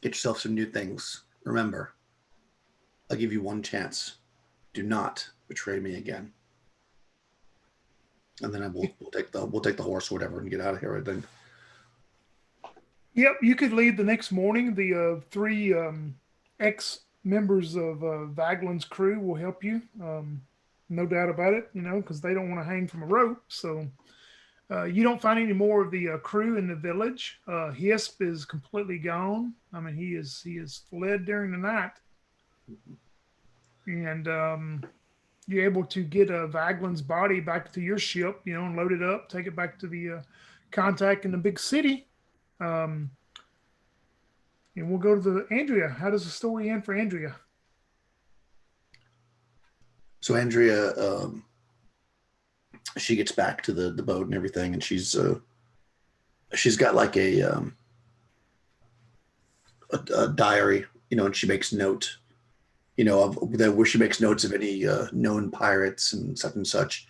"Get yourself some new things. Remember, I'll give you one chance. Do not betray me again." And then we'll take the horse or whatever and get out of here. I think. Yep, you could leave the next morning. The three ex members of Vaglin's crew will help you. No doubt about it, because they don't want to hang from a rope. So you don't find any more of the crew in the village. Hisp is completely gone. I mean, he is fled during the night, and you're able to get Vaglin's body back to your ship, and load it up, take it back to the contact in the big city. Um, and we'll go to the Andrea. How does the story end for Andrea? So Andrea, she gets back to the boat and everything, and she's got like a diary, and she makes note, where she makes notes of any known pirates and such.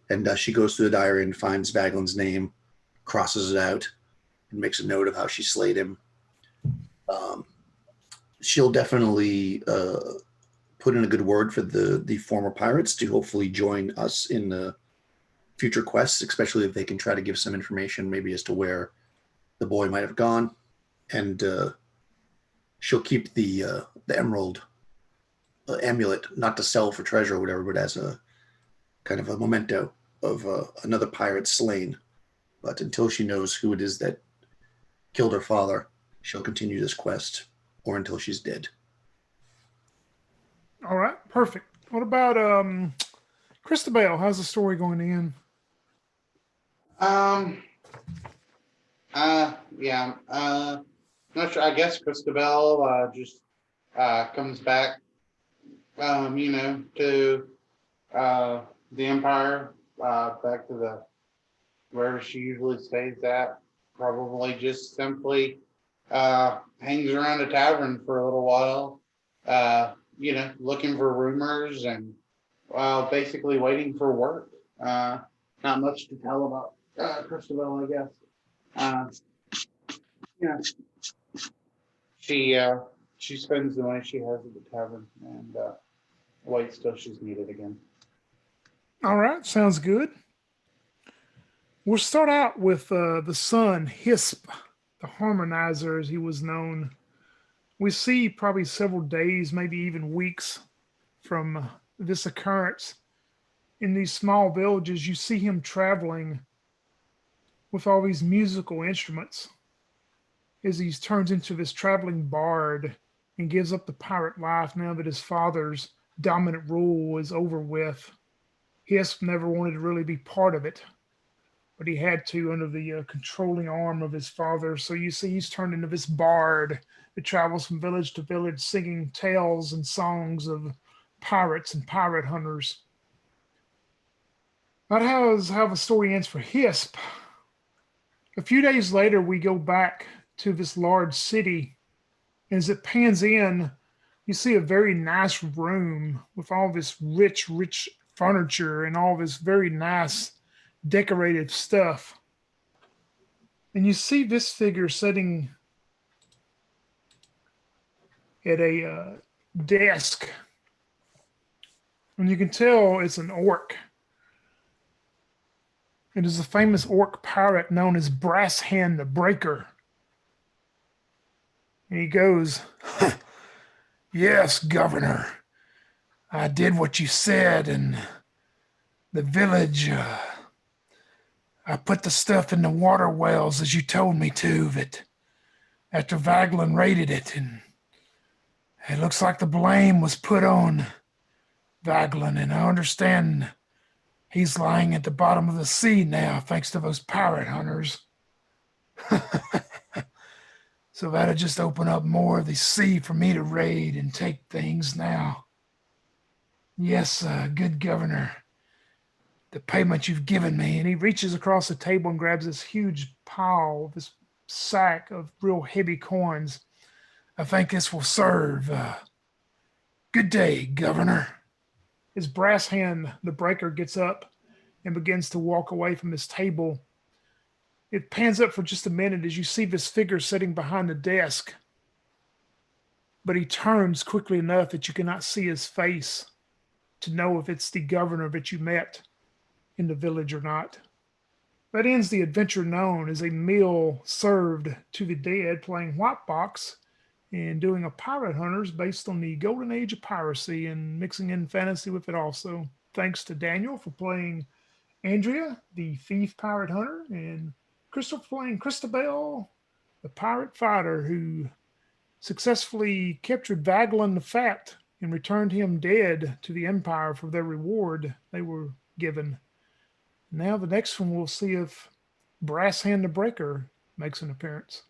And she goes through the diary and finds Vaglin's name, crosses it out, and makes a note of how she slayed him. She'll definitely put in a good word for the former pirates to hopefully join us in the future quests, especially if they can try to give some information maybe as to where the boy might have gone. And she'll keep the emerald amulet, not to sell for treasure or whatever, but as a kind of a memento of another pirate slain. But until she knows who it is that killed her father, she'll continue this quest, or until she's dead. All right, perfect. What about Christabel? How's the story going to end? Yeah. Not sure. I guess Christabel just comes back, to the Empire, back to the wherever she usually stays at. Probably just simply hangs around a tavern for a little while, looking for rumors and basically waiting for work. Not much to tell about Christabel, I guess. Yeah, she spends the money she has at the tavern and waits till she's needed again. All right, sounds good. We'll start out with the son, Hisp the Harmonizer, as he was known. We see probably several days, maybe even weeks from this occurrence. In these small villages, you see him traveling with all these musical instruments as he turns into this traveling bard and gives up the pirate life now that his father's dominant rule is over with. Hisp never wanted to really be part of it, but he had to under the controlling arm of his father. So you see he's turned into this bard that travels from village to village singing tales and songs of pirates and pirate hunters. That is how the story ends for Hisp. A few days later, we go back to this large city. As it pans in, you see a very nice room with all this rich furniture and all this very nice decorated stuff. And you see this figure sitting at a desk. And you can tell it's an orc. It is a famous orc pirate known as Brasshand the Breaker. And he goes, "Yes, Governor, I did what you said, and the village, I put the stuff in the water wells as you told me to, that after Vaglin raided it, and it looks like the blame was put on Vaglin, and I understand he's lying at the bottom of the sea now, thanks to those pirate hunters. So that'll just open up more of the sea for me to raid and take things now. Yes, good Governor, the payment you've given me." And he reaches across the table and grabs this huge pile, this sack of real heavy coins. "I think this will serve. Good day, Governor." His brass hand, the breaker, gets up and begins to walk away from his table. It pans up for just a minute as you see this figure sitting behind the desk. But he turns quickly enough that you cannot see his face to know if it's the governor that you met in the village or not. That ends the adventure known as a meal served to the dead, playing White Box and doing a pirate hunters based on the golden age of piracy and mixing in fantasy with it also. Thanks to Daniel for playing Andrea, the thief pirate hunter, and Crystal for playing Christabel, the pirate fighter who successfully captured Vaglin the Fat and returned him dead to the Empire for their reward they were given. Now the next one we'll see if Brasshand the Breaker makes an appearance.